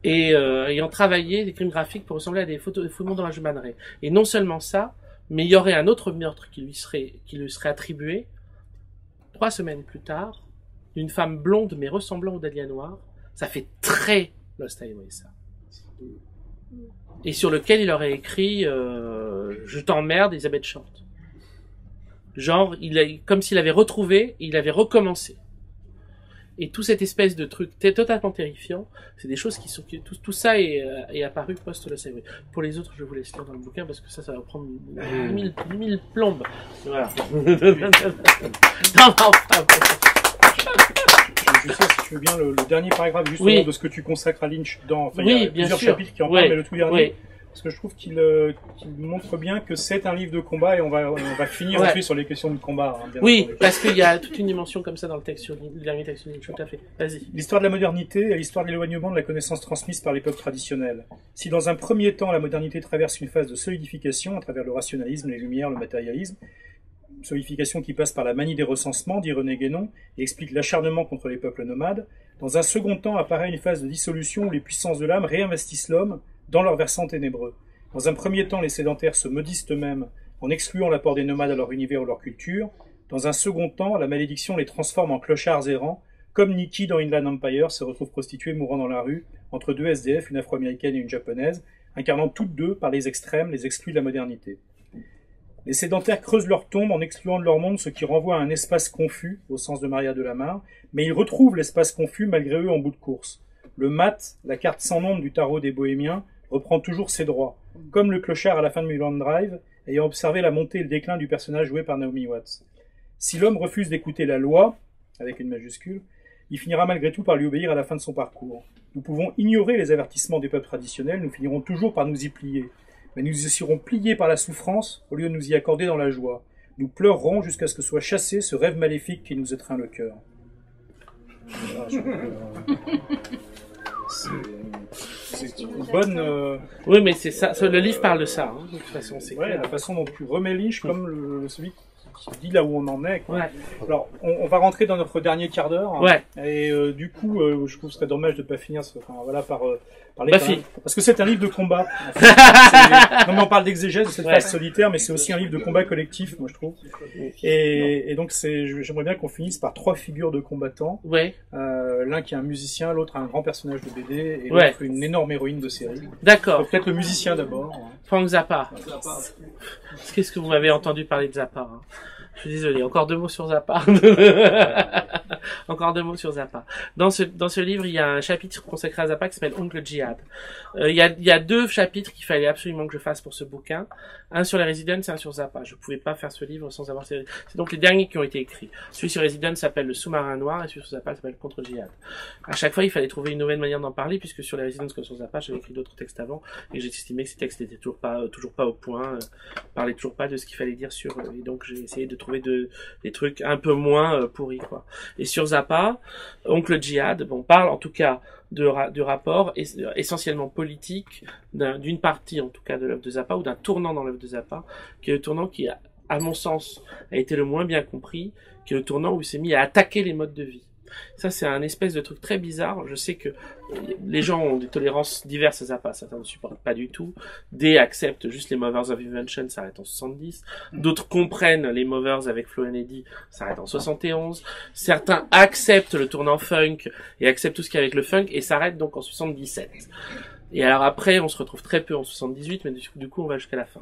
Et ayant travaillé des crimes graphiques pour ressembler à des photomontages de Man Ray. Et non seulement ça, mais il y aurait un autre meurtre qui lui serait attribué 3 semaines plus tard, d'une femme blonde mais ressemblant au Dahlia noir. Ça fait très Lost Highway, ça. Et sur lequel il aurait écrit je t'emmerde, Elizabeth Short. Genre, comme s'il avait retrouvé, il avait recommencé. Et toute cette espèce de truc totalement terrifiant, c'est des choses tout ça est apparu post-Lost Highway. Pour les autres, je vous laisse lire dans le bouquin parce que ça va prendre 1000 plombes. Voilà. Je sais, si tu veux bien, le dernier paragraphe justement de ce que tu consacres à Lynch dans, il y a plusieurs chapitres qui en parlent, mais le tout dernier, parce que je trouve qu'il montre bien que c'est un livre de combat et on va finir ensuite sur les questions de combat. Oui, parce qu'il y a toute une dimension comme ça dans le dernier texte sur Lynch, tout à fait. Vas-y. L'histoire de la modernité est l'histoire de l'éloignement de la connaissance transmise par les peuples traditionnels. Si dans un premier temps, la modernité traverse une phase de solidification à travers le rationalisme, les lumières, le matérialisme, solidification qui passe par la manie des recensements, dit René Guénon, et explique l'acharnement contre les peuples nomades. Dans un second temps apparaît une phase de dissolution où les puissances de l'âme réinvestissent l'homme dans leur versant ténébreux. Dans un premier temps, les sédentaires se maudissent eux-mêmes en excluant l'apport des nomades à leur univers ou leur culture. Dans un second temps, la malédiction les transforme en clochards errants, comme Nikki dans Inland Empire se retrouve prostituée mourant dans la rue, entre 2 SDF, une afro-américaine et une japonaise, incarnant toutes deux, par les extrêmes, les exclus de la modernité. Les sédentaires creusent leur tombe en excluant de leur monde ce qui renvoie à un espace confus, au sens de Maria Delamarre, mais ils retrouvent l'espace confus malgré eux en bout de course. Le mat, la carte sans nombre du tarot des bohémiens, reprend toujours ses droits, comme le clochard à la fin de Mulholland Drive, ayant observé la montée et le déclin du personnage joué par Naomi Watts. Si l'homme refuse d'écouter la loi, avec une majuscule, il finira malgré tout par lui obéir à la fin de son parcours. Nous pouvons ignorer les avertissements des peuples traditionnels, nous finirons toujours par nous y plier. Mais nous y serons pliés par la souffrance au lieu de nous y accorder dans la joie. Nous pleurerons jusqu'à ce que soit chassé ce rêve maléfique qui nous étreint le cœur. C'est une bonne... Oui, mais c'est ça. Le livre parle de ça, de toute façon. C'est clair. La façon dont tu remets Lynch comme celui qui dit là où on en est. Ouais. Alors, on va rentrer dans notre dernier quart d'heure. Ouais. Et du coup, je trouve que ce serait dommage de ne pas finir par les parce que c'est un livre de combat. En fait. Non, mais on parle d'exégèse de cette phase solitaire, mais c'est aussi un livre de combat collectif, moi je trouve. Et donc j'aimerais bien qu'on finisse par 3 figures de combattants. Ouais. L'un qui est un musicien, l'autre un grand personnage de BD, et l'autre une énorme héroïne de série. D'accord. Peut-être le musicien d'abord. Frank Zappa. Qu'est-ce que vous m'avez entendu parler de Zappa, Je suis désolé. Encore 2 mots sur Zappa. Encore 2 mots sur Zappa. Dans ce livre, il y a un chapitre consacré à Zappa qui s'appelle Oncle Jihad. Il y a 2 chapitres qu'il fallait absolument que je fasse pour ce bouquin. Un sur les Residents et un sur Zappa. Je pouvais pas faire ce livre sans avoir c'est donc les derniers qui ont été écrits. Celui sur Residents s'appelle Le Sous-marin noir et celui sur Zappa s'appelle Contre Jihad. À chaque fois, il fallait trouver une nouvelle manière d'en parler puisque sur les Residents comme sur Zappa, j'avais écrit d'autres textes avant et j'ai estimé que ces textes étaient toujours pas au point, parlaient toujours pas de ce qu'il fallait dire sur et donc j'ai essayé de trouver des trucs un peu moins pourris, quoi. Et sur Zappa, Oncle Jihad, parle en tout cas du rapport essentiellement politique d'une partie en tout cas de l'œuvre de Zappa ou d'un tournant dans l'œuvre de Zappa, qui est le tournant qui, à mon sens, a été le moins bien compris, qui est le tournant où il s'est mis à attaquer les modes de vie. Ça, c'est un espèce de truc très bizarre. Je sais que les gens ont des tolérances diverses à Zappa. Certains ne supportent pas du tout. Des acceptent juste les Mothers of Invention, ça arrête en 70. D'autres comprennent les Mothers avec Flo and Eddie, ça arrête en 71. Certains acceptent le tournant funk et acceptent tout ce qui est avec le funk et s'arrêtent donc en 77. Et alors après, on se retrouve très peu en 78, mais du coup, on va jusqu'à la fin.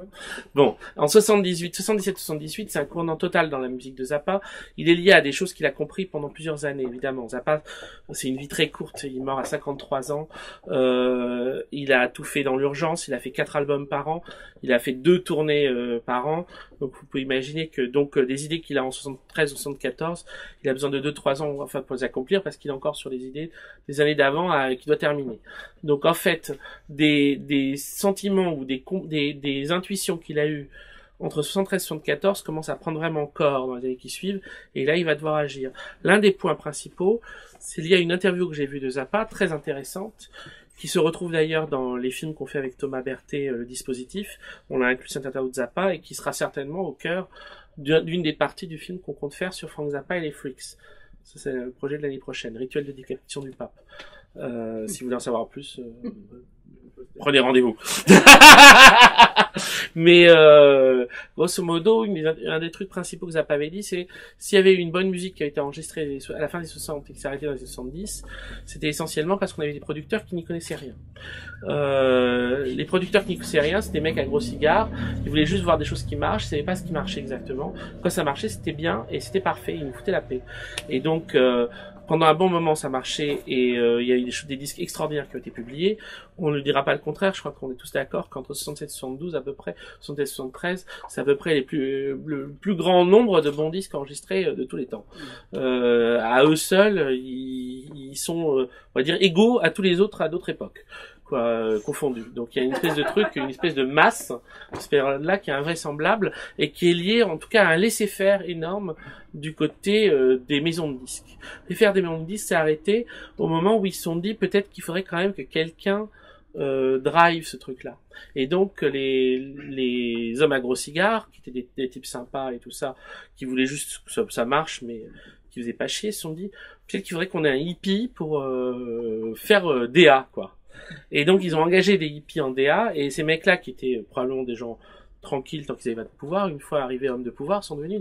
Bon, en 77-78, c'est un tournant total dans la musique de Zappa. Il est lié à des choses qu'il a compris pendant plusieurs années, évidemment. Zappa, c'est une vie très courte. Il est mort à 53 ans. Il a tout fait dans l'urgence. Il a fait 4 albums par an. Il a fait 2 tournées par an. Donc, vous pouvez imaginer que des idées qu'il a en 73 ou 74, il a besoin de 2-3 ans enfin pour les accomplir parce qu'il est encore sur les idées des années d'avant qu'il doit terminer. Donc en fait, des sentiments ou des intuitions qu'il a eues entre 73 et 74 commencent à prendre vraiment corps dans les années qui suivent, et là il va devoir agir. L'un des points principaux, c'est lié à une interview que j'ai vue de Zappa, très intéressante, qui se retrouve d'ailleurs dans les films qu'on fait avec Thomas Berthet, Le Dispositif. On a inclus cette interview de Zappa, et qui sera certainement au cœur d'une des parties du film qu'on compte faire sur Frank Zappa et les Freaks. Ça, c'est le projet de l'année prochaine, Rituel de décapitation du pape. Si vous voulez en savoir plus, prenez rendez-vous. Mais grosso modo, un des trucs principaux que Zappa avait dit, c'est s'il y avait eu une bonne musique qui a été enregistrée à la fin des 60 et qui s'est arrêtée dans les 70, c'était essentiellement parce qu'on avait des producteurs qui n'y connaissaient rien. Les producteurs qui n'y connaissaient rien, c'était des mecs à gros cigares, ils voulaient juste voir des choses qui marchent, ils savaient pas ce qui marchait exactement. Quand ça marchait, c'était bien et c'était parfait, ils nous foutaient la paix. Et donc pendant un bon moment, ça marchait, et il y a eu des disques extraordinaires qui ont été publiés. On ne dira pas le contraire, je crois qu'on est tous d'accord qu'entre 67 et 72 à peu près, 76 et 73, c'est à peu près le plus grand nombre de bons disques enregistrés de tous les temps. À eux seuls, ils sont, on va dire, égaux à tous les autres à d'autres époques. Confondus. Donc il y a une espèce de truc, une espèce de masse, là qui est invraisemblable et qui est lié en tout cas à un laisser-faire énorme du côté des maisons de disques. Les faire des maisons de disques s'est arrêté au moment où ils se sont dit peut-être qu'il faudrait quand même que quelqu'un drive ce truc-là. Et donc les hommes à gros cigares, qui étaient des types sympas et tout ça, qui voulaient juste que ça marche, mais qui faisaient pas chier, se sont dit peut-être qu'il faudrait qu'on ait un hippie pour faire DA, quoi. Et donc ils ont engagé des hippies en DA, et ces mecs-là qui étaient probablement des gens tranquilles tant qu'ils avaient pas de pouvoir, une fois arrivés hommes de pouvoir, sont devenus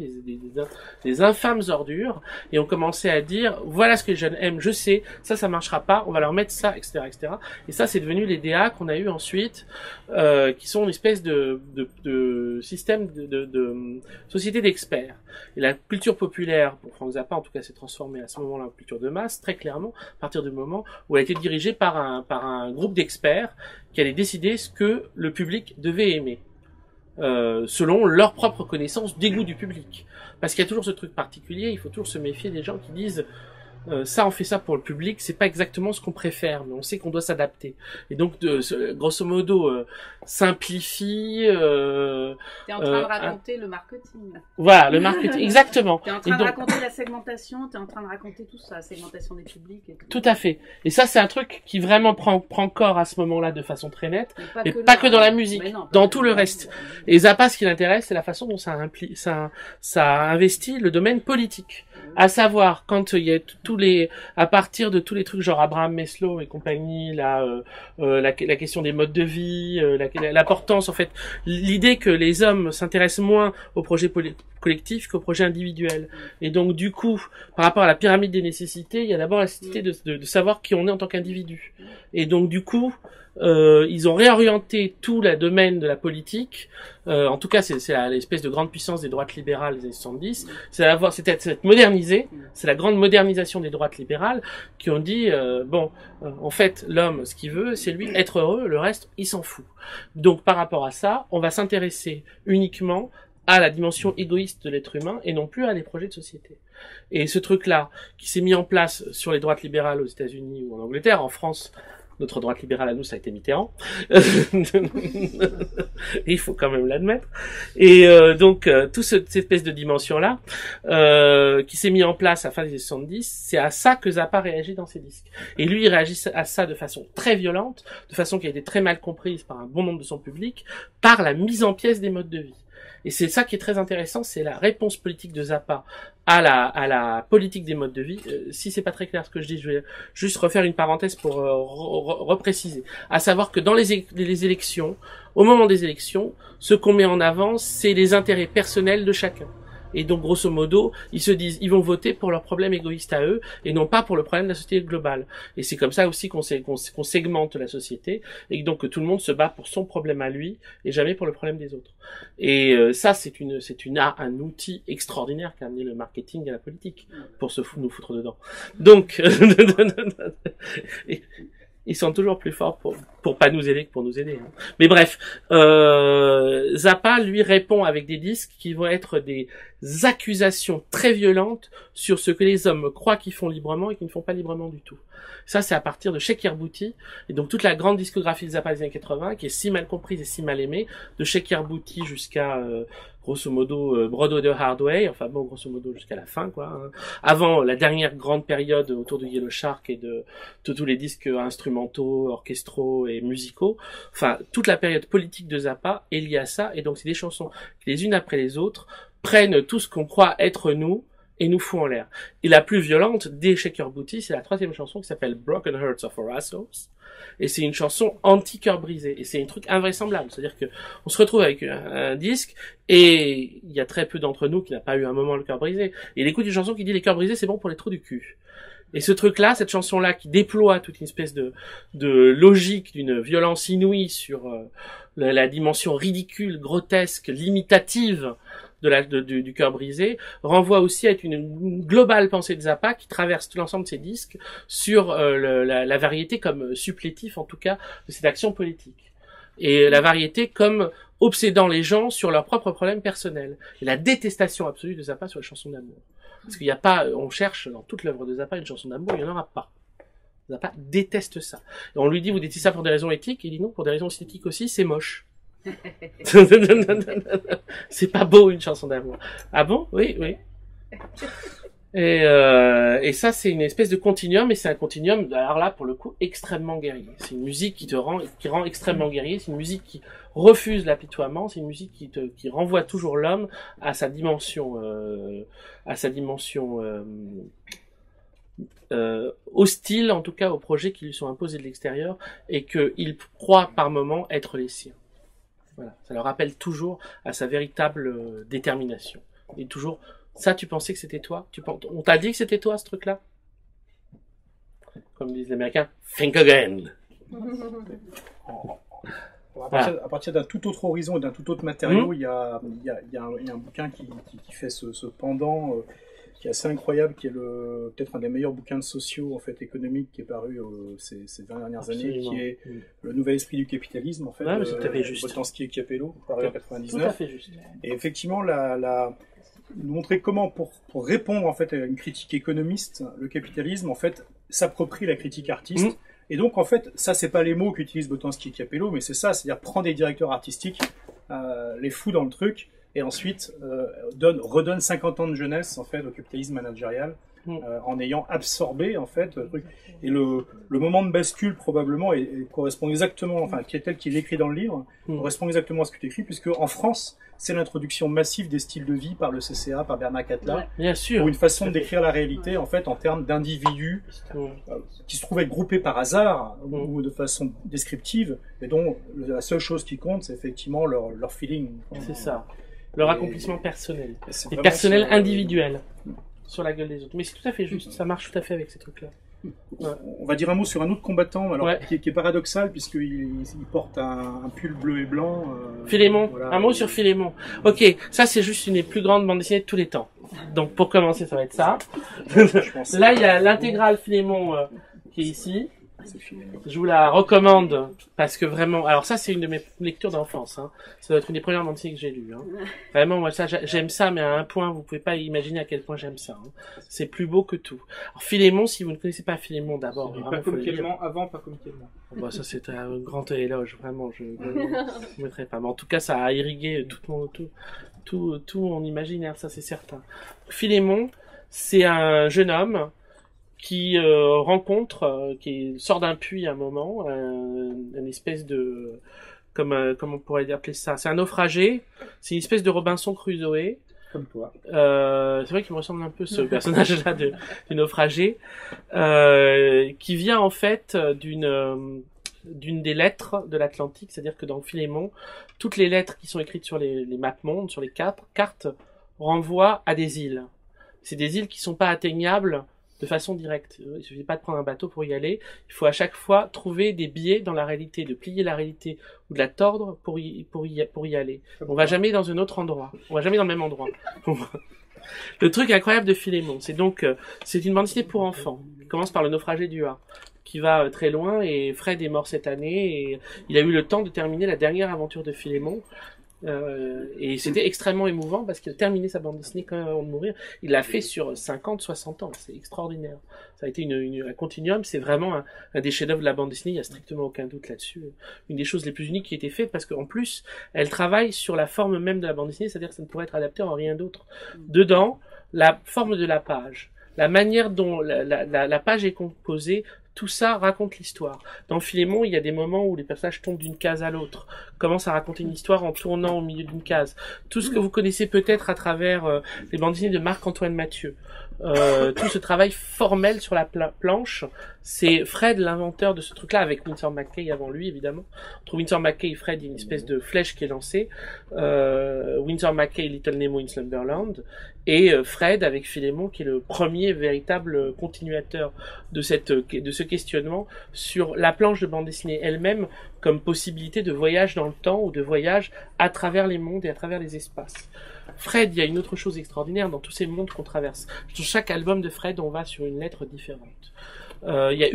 des infâmes ordures, et ont commencé à dire voilà ce que les jeunes aiment, je sais, ça marchera pas, on va leur mettre ça, etc., etc. Et ça, c'est devenu les DA qu'on a eu ensuite, qui sont une espèce de système de société d'experts. Et la culture populaire, pour Frank Zappa en tout cas, s'est transformée à ce moment-là en culture de masse, très clairement, à partir du moment où elle a été dirigée par un groupe d'experts qui allait décider ce que le public devait aimer. Selon leur propre connaissance des goûts du public. Parce qu'il y a toujours ce truc particulier, il faut toujours se méfier des gens qui disent ça, on fait ça pour le public, c'est pas exactement ce qu'on préfère, mais on sait qu'on doit s'adapter. Et donc, grosso modo, simplifie... T'es en train de raconter le marketing. Voilà, le marketing, exactement. T'es en train de raconter la segmentation, t'es en train de raconter tout ça, la segmentation des publics. Et tout à fait. Et ça, c'est un truc qui vraiment prend corps à ce moment-là de façon très nette, mais pas pas que dans la musique, dans tout le reste. Et Zappa, ce qui l'intéresse, c'est la façon dont ça investit le domaine politique. À savoir, quand il y a à partir de tous les trucs genre Abraham Maslow et compagnie, la question des modes de vie, l'importance, en fait, l'idée que les hommes s'intéressent moins au projet collectif qu'au projet individuel. Et donc, du coup, par rapport à la pyramide des nécessités, il y a d'abord la nécessité de savoir qui on est en tant qu'individu. Et donc, du coup, ils ont réorienté tout le domaine de la politique. En tout cas, c'est l'espèce de grande puissance des droites libérales des années 70. C'est modernisé. C'est la grande modernisation des droites libérales qui ont dit en fait, l'homme, ce qu'il veut, c'est lui être heureux. Le reste, il s'en fout. Donc, par rapport à ça, on va s'intéresser uniquement à la dimension égoïste de l'être humain et non plus à des projets de société. Et ce truc-là, qui s'est mis en place sur les droites libérales aux États-Unis ou en Angleterre, en France, notre droite libérale à nous, ça a été Mitterrand. Il faut quand même l'admettre. Et donc, toute cette espèce de dimension-là, qui s'est mis en place à la fin des années 70, c'est à ça que Zappa réagit dans ses disques. Et lui, il réagit à ça de façon très violente, de façon qui a été très mal comprise par un bon nombre de son public, par la mise en pièce des modes de vie. Et c'est ça qui est très intéressant, c'est la réponse politique de Zappa à la politique des modes de vie. Si c'est pas très clair ce que je dis, je vais juste refaire une parenthèse pour repréciser. À savoir que dans les élections, au moment des élections, ce qu'on met en avant, c'est les intérêts personnels de chacun. Et donc, grosso modo, ils se disent, ils vont voter pour leurs problèmes égoïstes à eux, et non pas pour le problème de la société globale. Et c'est comme ça aussi qu'on segmente la société, et donc que tout le monde se bat pour son problème à lui, et jamais pour le problème des autres. Et ça, c'est un outil extraordinaire qu'a amené le marketing et la politique, pour nous foutre dedans. Donc, ils sont toujours plus forts pour pas nous aider que pour nous aider. Hein. Mais bref, Zappa lui répond avec des disques qui vont être des accusations très violentes sur ce que les hommes croient qu'ils font librement et qu'ils ne font pas librement du tout. Ça, c'est à partir de Shakir Booty, et donc toute la grande discographie de Zappa des années 80, qui est si mal comprise et si mal aimée, de Shakir Booty jusqu'à grosso modo Broadway the Hard Way, enfin bon, grosso modo jusqu'à la fin, quoi. Hein. Avant la dernière grande période autour de Yellow Shark et de tous les disques instrumentaux, orchestraux et musicaux, enfin toute la période politique de Zappa est liée à ça, et donc c'est des chansons qui, les unes après les autres, prennent tout ce qu'on croit être nous et nous fout en l'air. Et la plus violente des Shakir Booty, c'est la 3e chanson qui s'appelle Broken Hearts of Horassos. Et c'est une chanson anti-cœur brisé. Et c'est un truc invraisemblable. C'est-à-dire que on se retrouve avec un disque, et il y a très peu d'entre nous qui n'a pas eu un moment le cœur brisé. Et il écoute une chanson qui dit les cœurs brisés, c'est bon pour les trous du cul. Et ce truc-là, cette chanson-là, qui déploie toute une espèce de logique, d'une violence inouïe sur la dimension ridicule, grotesque, limitative du cœur brisé, renvoie aussi à une globale pensée de Zappa qui traverse tout l'ensemble de ses disques sur la variété comme supplétif, en tout cas, de cette action politique. Et la variété comme obsédant les gens sur leurs propres problèmes personnels. Et la détestation absolue de Zappa sur les chansons d'amour. Parce qu'il n'y a pas, on cherche dans toute l'œuvre de Zappa une chanson d'amour, il n'y en aura pas. Zappa déteste ça. Et on lui dit, vous détestez ça pour des raisons éthiques? Il dit non, pour des raisons esthétiques aussi, c'est moche. C'est pas beau une chanson d'amour. Ah bon? Oui, oui. Et ça, c'est une espèce de continuum, mais c'est un continuum, alors là, pour le coup, extrêmement guerrier. C'est une musique qui rend extrêmement guerrier. C'est une musique qui refuse l'apitoiement. C'est une musique qui renvoie toujours l'homme à sa dimension, hostile, en tout cas, aux projets qui lui sont imposés de l'extérieur, et qu'il croit par moments être les siens. Voilà. Ça le rappelle toujours à sa véritable détermination. Et toujours, ça, tu pensais que c'était toi? On t'a dit que c'était toi, ce truc-là? Comme disent les Américains, think again. À partir d'un tout autre horizon et d'un tout autre matériau, il y a un bouquin qui fait ce pendant qui est assez incroyable, qui est peut-être un des meilleurs bouquins de sociaux, en fait, économiques, qui est paru ces 20 dernières années, qui est Le Nouvel Esprit du Capitalisme, en fait, Boltanski et Capello, paru en 99. Tout à fait juste. Et effectivement, nous montrer comment, pour répondre en fait à une critique économiste, le capitalisme en fait s'approprie la critique artiste. Et donc en fait, ça c'est pas les mots qu'utilisent Boltanski et Capello, mais c'est ça, c'est-à-dire prendre des directeurs artistiques, les fout dans le truc, et ensuite redonne 50 ans de jeunesse en fait au capitalisme managérial, en ayant absorbé en fait le truc. Et le moment de bascule probablement correspond exactement, enfin qui est tel qu'il écrit dans le livre, correspond exactement à ce que tu écris, puisque en France c'est l'introduction massive des styles de vie par le CCA, par Bernard Catla, bien sûr, pour une façon de décrire la réalité en fait en termes d'individus qui se trouvent être groupés par hasard ou de façon descriptive, et dont la seule chose qui compte c'est effectivement leur feeling. C'est ça, leur accomplissement personnel, et personnel individuel sur la gueule des autres. Mais c'est tout à fait juste, ça marche tout à fait avec ces trucs-là. Ouais. On va dire un mot sur un autre combattant, alors, qui est paradoxal puisqu'il porte un pull bleu et blanc. Philémon, voilà. Un mot sur Philémon. Ok, ça c'est juste une des plus grandes bandes dessinées de tous les temps. Donc pour commencer, ça va être ça. Là, il y a l'intégrale Philémon qui est ici. Je vous la recommande parce que vraiment, alors ça c'est une de mes lectures d'enfance. Hein. Ça doit être une des premières bandes dessinées que j'ai lues. Hein. Vraiment, moi ça j'aime ça, mais à un point vous pouvez pas imaginer à quel point j'aime ça. Hein. C'est plus beau que tout. Alors Philémon, si vous ne connaissez pas Philémon d'abord, pas comme Clément avant, pas comme Clément. Bon, ça c'est un grand éloge, vraiment. Je ne mettrai pas. Mais en tout cas, ça a irrigué tout mon imaginaire, ça c'est certain. Philémon, c'est un jeune homme qui qui sort d'un puits à un moment, une espèce de, comment on pourrait appeler ça, c'est un naufragé, c'est une espèce de Robinson Crusoe. Comme toi. C'est vrai qu'il me ressemble un peu ce personnage-là du naufragé, qui vient en fait d'une des lettres de l'Atlantique, c'est-à-dire que dans Philémon, toutes les lettres qui sont écrites sur les maps mondes, sur les cartes, renvoie à des îles. C'est des îles qui sont pas atteignables de façon directe. Il suffit pas de prendre un bateau pour y aller. Il faut à chaque fois trouver des biais dans la réalité, de plier la réalité ou de la tordre pour y aller. On va jamais dans un autre endroit. On va jamais dans le même endroit. Le truc incroyable de Philémon, c'est donc, c'est une bande dessinée pour enfants. Il commence par le naufragé du A, qui va très loin, et Fred est mort cette année, et il a eu le temps de terminer la dernière aventure de Philémon. Et c'était extrêmement émouvant parce qu'il a terminé sa bande dessinée quand même avant de mourir. Il l'a fait sur 50, 60 ans. C'est extraordinaire. Ça a été un continuum. C'est vraiment un des chefs-d'œuvre de la bande dessinée. Il n'y a strictement aucun doute là-dessus. Une des choses les plus uniques qui a été faite parce qu'en plus, elle travaille sur la forme même de la bande dessinée. C'est-à-dire que ça ne pourrait être adapté en rien d'autre. Dedans, la forme de la page, la manière dont la page est composée, tout ça raconte l'histoire. Dans Philémon, il y a des moments où les personnages tombent d'une case à l'autre, commencent à raconter une histoire en tournant au milieu d'une case. Tout ce que vous connaissez peut-être à travers les bandes dessinées de Marc-Antoine Mathieu. Tout ce travail formel sur la planche, c'est Fred l'inventeur de ce truc-là, avec Winsor McCay avant lui, évidemment. Entre Winsor McCay et Fred, il y a une espèce de flèche qui est lancée. Winsor McCay, Little Nemo in Slumberland, et Fred avec Philémon, qui est le premier véritable continuateur de ce questionnement sur la planche de bande dessinée elle-même comme possibilité de voyage dans le temps ou de voyage à travers les mondes et à travers les espaces. Fred, il y a une autre chose extraordinaire dans tous ces mondes qu'on traverse. Sur chaque album de Fred, on va sur une lettre différente. Il y a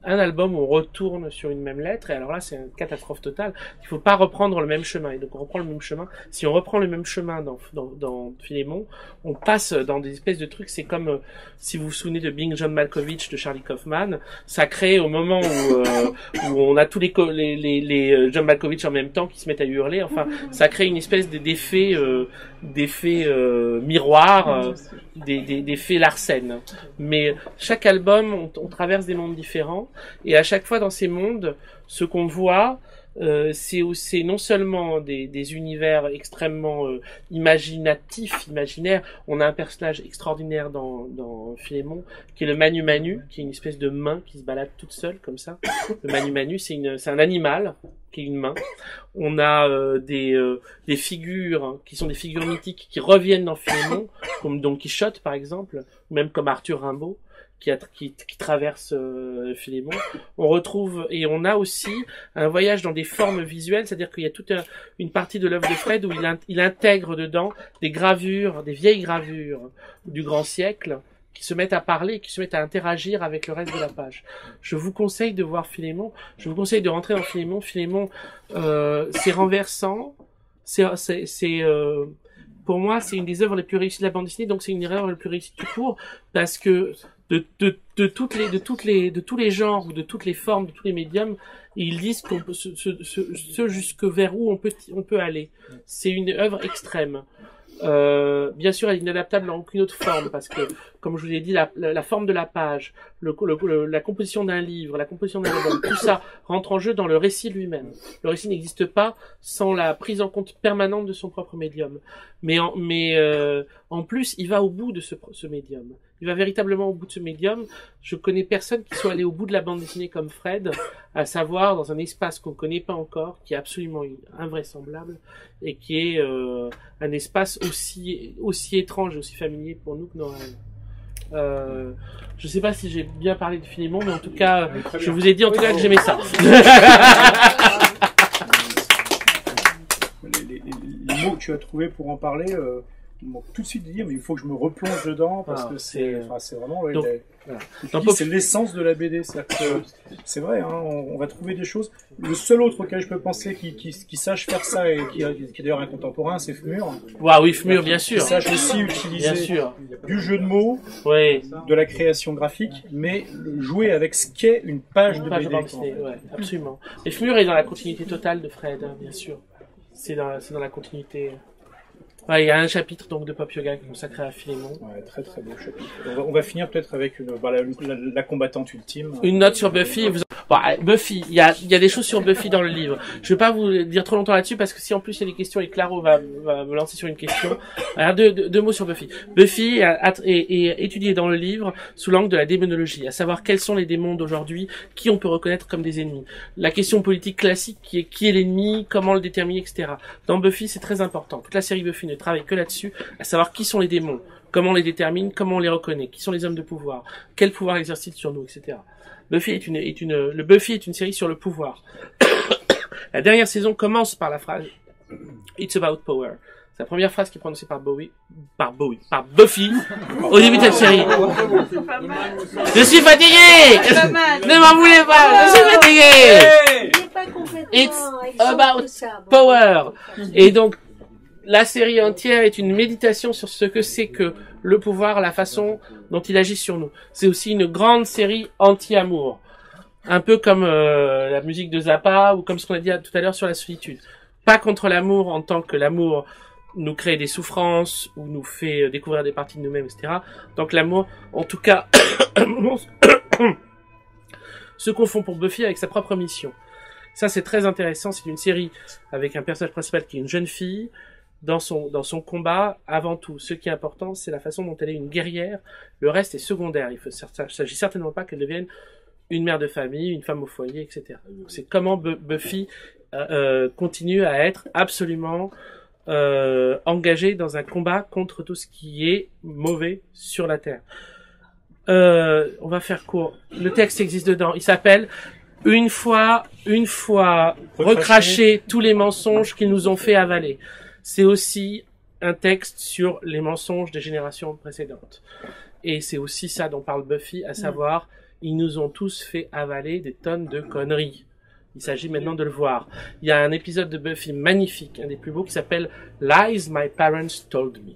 un album où on retourne sur une même lettre, et alors là, c'est une catastrophe totale. Il faut pas reprendre le même chemin. Et donc, on reprend le même chemin. Si on reprend le même chemin dans Philémon, on passe dans des espèces de trucs. C'est comme, si vous vous souvenez de Being John Malkovich de Charlie Kaufman, ça crée au moment où on a tous les John Malkovich en même temps qui se mettent à hurler. Enfin, ça crée une espèce d'effet miroir, d'effet Larsen. Mais chaque album, on traverse des mondes différents, et à chaque fois dans ces mondes, ce qu'on voit, c'est non seulement des univers extrêmement imaginaires. On a un personnage extraordinaire dans Philémon qui est le Manu Manu, qui est une espèce de main qui se balade toute seule comme ça. Le Manu Manu, c'est un animal qui est une main. On a des figures qui sont des figures mythiques qui reviennent dans Philémon, comme Don Quichotte par exemple, ou même comme Arthur Rimbaud qui traverse Philémon. On retrouve, et on a aussi un voyage dans des formes visuelles, c'est-à-dire qu'il y a toute une partie de l'œuvre de Fred où il intègre dedans des gravures, des vieilles gravures du grand siècle, qui se mettent à parler, qui se mettent à interagir avec le reste de la page. Je vous conseille de voir Philémon, je vous conseille de rentrer dans Philémon. Philémon, c'est renversant, pour moi, c'est une des œuvres les plus réussies de la bande dessinée, donc c'est une œuvre la plus réussie tout court, parce que de tous les genres ou de toutes les formes, de tous les médiums, ils disent qu'on peut ce jusque vers où on peut aller. C'est une œuvre extrême. Bien sûr, elle est inadaptable en aucune autre forme parce que, comme je vous ai dit, la forme de la page, la composition d'un livre, la composition d'un album, tout ça rentre en jeu dans le récit lui-même. Le récit n'existe pas sans la prise en compte permanente de son propre médium. Mais en plus, il va au bout de ce médium. Il va véritablement au bout de ce médium. Je connais personne qui soit allé au bout de la bande dessinée comme Fred, à savoir dans un espace qu'on ne connaît pas encore, qui est absolument invraisemblable, et qui est un espace aussi étrange et aussi familier pour nous que Noël. Je sais pas si j'ai bien parlé de Philémon, mais en tout cas, je vous ai dit en tout cas que j'aimais ça. Les mots que tu as trouvés pour en parler m'ont tout de suite dit, mais il faut que je me replonge dedans parce que c'est vraiment c'est l'essence de la BD. C'est vrai, hein, on va trouver des choses. Le seul autre auquel je peux penser qui sache faire ça et qui est d'ailleurs un contemporain, c'est Fmur. Oui, Fmur, bien sûr. Qui sache aussi utiliser du jeu de mots, de la création graphique, mais jouer avec ce qu'est une page de BD. Ouais, absolument. Et Fmur est dans la continuité totale de Fred, hein, bien sûr. C'est dans la continuité. Ouais, il y a un chapitre donc de Pop Yoga consacré à Philémon. Ouais, très très beau chapitre. On va finir peut-être avec la combattante ultime. Une note sur Buffy. Bah, Buffy, il y a des choses sur Buffy dans le livre. Je vais pas vous dire trop longtemps là-dessus parce que si en plus il y a des questions et Claro va me lancer sur une question. Alors, deux mots sur Buffy. Buffy est étudiée dans le livre sous l'angle de la démonologie, à savoir quels sont les démons d'aujourd'hui, qui on peut reconnaître comme des ennemis. La question politique classique qui est l'ennemi, comment le déterminer, etc. Dans Buffy, c'est très important. Toute la série Buffy ne travaille que là-dessus, à savoir qui sont les démons, comment on les détermine, comment on les reconnaît, qui sont les hommes de pouvoir, quel pouvoir exercent-ils sur nous, etc. Buffy est une série sur le pouvoir. La dernière saison commence par la phrase It's about power. C'est la première phrase qui est prononcée par Buffy au début de cette série. Je suis fatigué! Ne m'en voulez pas! Je suis fatigué! It's about power. Et donc, la série entière est une méditation sur ce que c'est que le pouvoir, la façon dont il agit sur nous. C'est aussi une grande série anti-amour. Un peu comme la musique de Zappa ou comme ce qu'on a dit tout à l'heure sur la solitude. Pas contre l'amour en tant que l'amour nous crée des souffrances ou nous fait découvrir des parties de nous-mêmes, etc. Donc l'amour, en tout cas, se confond pour Buffy avec sa propre mission. Ça, c'est très intéressant. C'est une série avec un personnage principal qui est une jeune fille. Dans son combat, avant tout, ce qui est important, c'est la façon dont elle est une guerrière. Le reste est secondaire. Il s'agit certainement pas qu'elle devienne une mère de famille, une femme au foyer, etc. Donc, c'est comment Buffy continue à être absolument engagée dans un combat contre tout ce qui est mauvais sur la Terre. On va faire court. Le texte existe dedans. Il s'appelle Une fois recracher tous les mensonges qu'ils nous ont fait avaler. C'est aussi un texte sur les mensonges des générations précédentes. Et c'est aussi ça dont parle Buffy, à savoir, ils nous ont tous fait avaler des tonnes de conneries. Il s'agit maintenant de le voir. Il y a un épisode de Buffy magnifique, un des plus beaux, qui s'appelle Lies My Parents Told Me.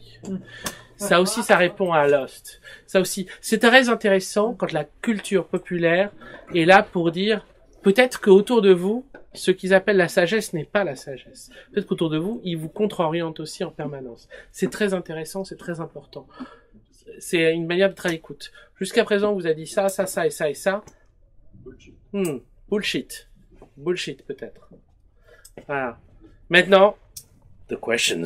Ça aussi, ça répond à Lost. Ça aussi, c'est très intéressant quand la culture populaire est là pour dire, peut-être qu'autour de vous, ce qu'ils appellent la sagesse n'est pas la sagesse. Peut-être qu'autour de vous, ils vous contre-orientent aussi en permanence. C'est très intéressant, c'est très important. C'est une manière d'être à l'écoute. Jusqu'à présent, on vous a dit ça, ça, ça et ça et ça. Bullshit. Bullshit, peut-être. Voilà. Maintenant, the questions.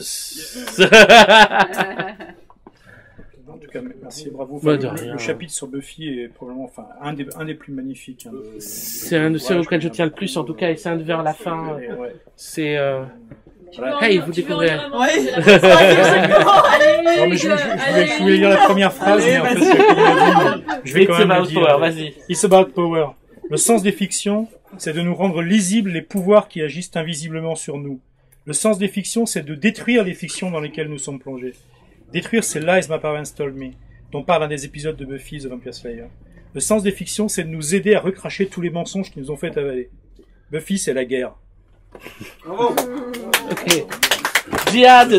En tout cas, merci et bravo. Bah, Le chapitre sur Buffy est probablement, un des plus magnifiques. C'est un de ceux auxquels je tiens le plus, en tout cas, et c'est un de vers la fin. Ouais. C'est hey, vous découvrez. Non, mais je voulais lire la première phrase, mais en fait, je vais quand même le dire. Vas-y. It's about power. Le sens des fictions, c'est de nous rendre lisibles les pouvoirs qui agissent invisiblement sur nous. Le sens des fictions, c'est de détruire les fictions dans lesquelles nous sommes plongés. Détruire ces lies my parents told me, dont parle un des épisodes de Buffy the Vampire Slayer. Le sens des fictions, c'est de nous aider à recracher tous les mensonges qui nous ont fait avaler. Buffy, c'est la guerre. Bravo. Ok. Jihad.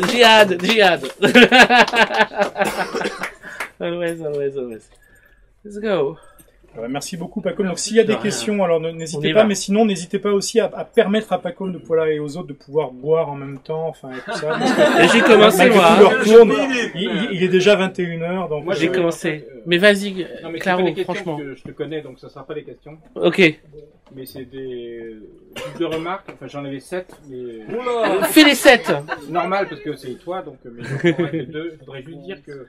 Always. Let's go. Merci beaucoup, Pacom. Donc, s'il y a des questions, alors n'hésitez pas, mais sinon, n'hésitez pas aussi à permettre à Pacom de pouvoir et aux autres de pouvoir boire en même temps, et tout ça. Et j'ai commencé, moi. Il est déjà 21h, donc. Moi, j'ai commencé. Mais vas-y, Claro, franchement. Je te connais, donc ça sera pas des questions. Ok. Mais c'est des de remarques. Enfin, j'en avais 7. Mais... Fais les 7. C'est normal parce que c'est toi, donc. Mais je voudrais juste dire que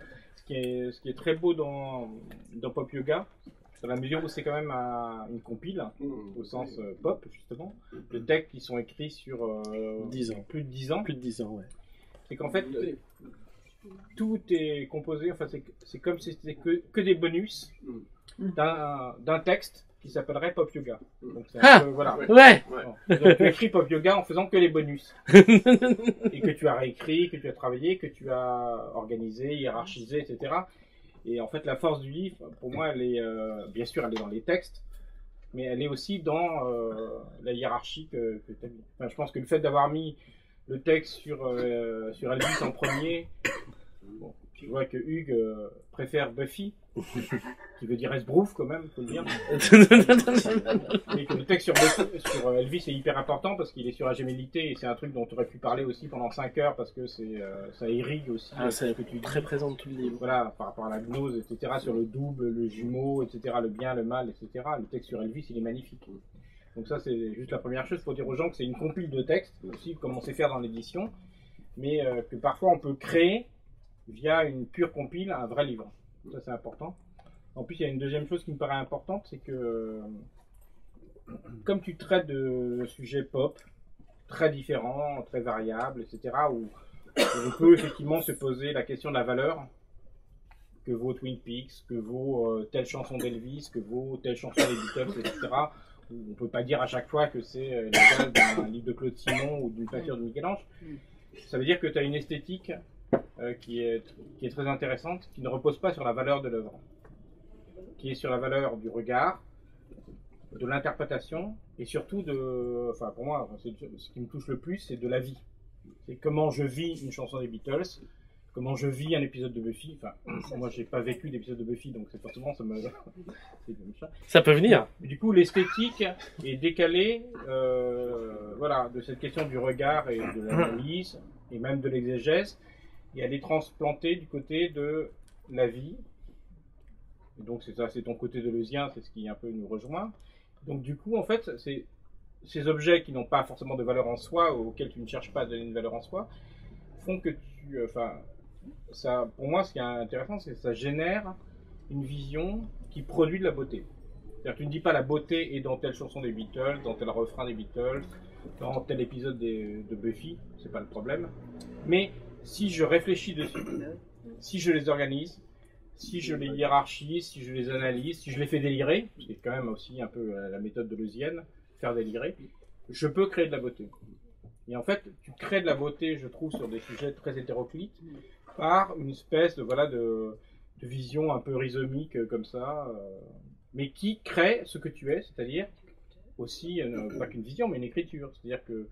ce qui est très beau dans Pop Yoga, dans la mesure où c'est quand même une compile, au sens pop, justement, de textes qui sont écrits sur 10 ans. Plus de 10 ans. Plus de 10 ans, ouais. C'est qu'en fait, tout est composé, enfin, c'est comme si c'était que des bonus d'un texte qui s'appellerait Pop Yoga. Donc, c'est un peu, voilà. Ouais. Donc, tu as écrit Pop Yoga en faisant que les bonus. Et que tu as réécrit, que tu as travaillé, que tu as organisé, hiérarchisé, etc. Et en fait, la force du livre, pour moi, elle est, bien sûr, elle est dans les textes, mais elle est aussi dans la hiérarchie que tu as mis. Enfin, je pense que le fait d'avoir mis le texte sur Elvis en premier, bon, tu vois que Hugues préfère Buffy, qui veut dire Esbrouf quand même, faut le dire. Et que le texte sur Elvis est hyper important parce qu'il est sur la gémellité et c'est un truc dont tu aurais pu parler aussi pendant 5 heures parce que ça irrigue aussi. Ah, c'est très présent dans tout le livre. Voilà, par rapport à la gnose, etc., sur le double, le jumeau, etc., le bien, le mal, etc. Le texte sur Elvis, il est magnifique. Donc ça, c'est juste la première chose pour dire aux gens que c'est une compile de textes, aussi comme on sait faire dans l'édition, mais que parfois on peut créer, via une pure compile, un vrai livre. Ça, c'est important. En plus, il y a une deuxième chose qui me paraît importante, c'est que comme tu traites de sujets pop, très différents, très variables, etc., où on peut effectivement se poser la question de la valeur que vaut Twin Peaks, que vaut telle chanson d'Elvis, que vaut telle chanson des Beatles, etc. On ne peut pas dire à chaque fois que c'est l'égal d'un livre de Claude Simon ou d'une peinture de Michel-Ange. Ça veut dire que tu as une esthétique qui est très intéressante, qui ne repose pas sur la valeur de l'œuvre, qui est sur la valeur du regard, de l'interprétation, et surtout enfin pour moi, ce qui me touche le plus, c'est de la vie. C'est comment je vis une chanson des Beatles, comment je vis un épisode de Buffy. Enfin, moi, j'ai pas vécu d'épisode de Buffy, donc c'est forcément Ça peut venir. Du coup, l'esthétique est décalée, voilà, de cette question du regard et de l'analyse, et même de l'exégèse, et elle est transplantée du côté de la vie. Et donc c'est ça, c'est ton côté deleuzien, c'est ce qui un peu nous rejoint. Donc du coup, en fait, c'est ces objets qui n'ont pas forcément de valeur en soi, auxquels tu ne cherches pas à donner une valeur en soi, font que ça, pour moi, ce qui est intéressant, c'est que ça génère une vision qui produit de la beauté. C'est-à-dire, tu ne dis pas la beauté est dans telle chanson des Beatles, dans tel refrain des Beatles, dans tel épisode de Buffy, c'est pas le problème. Mais si je réfléchis dessus, si je les organise, si je les hiérarchise, si je les analyse, si je les fais délirer, c'est quand même aussi un peu la méthode deleuzienne, faire délirer, je peux créer de la beauté. Et en fait, tu crées de la beauté, je trouve, sur des sujets très hétéroclites, par une espèce de vision un peu rhizomique comme ça, mais qui crée ce que tu es, c'est-à-dire aussi, pas qu'une vision, mais une écriture. C'est-à-dire que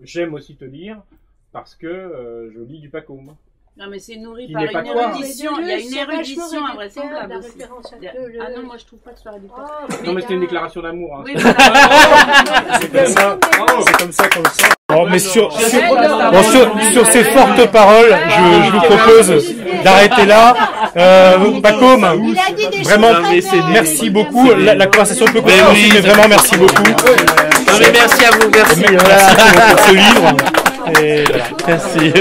j'aime aussi te lire parce que je lis du Pacôme. Non, mais c'est nourri Qui par n'est une pas toi. érudition. Il y a une érudition invraisemblable la aussi. référence à Ah non, moi je trouve pas que ce soit réducteur. Non, mais c'était une déclaration d'amour. Hein. Oui, voilà. C'est comme ça, c'est comme ça qu'on le sent. Bon, mais sur ces Ouais, fortes paroles, je vous propose d'arrêter là. Pacôme, vraiment, merci beaucoup. La conversation peut continuer, mais vraiment merci beaucoup. Non mais merci à vous, merci. Merci pour ce livre. Et voilà. Merci.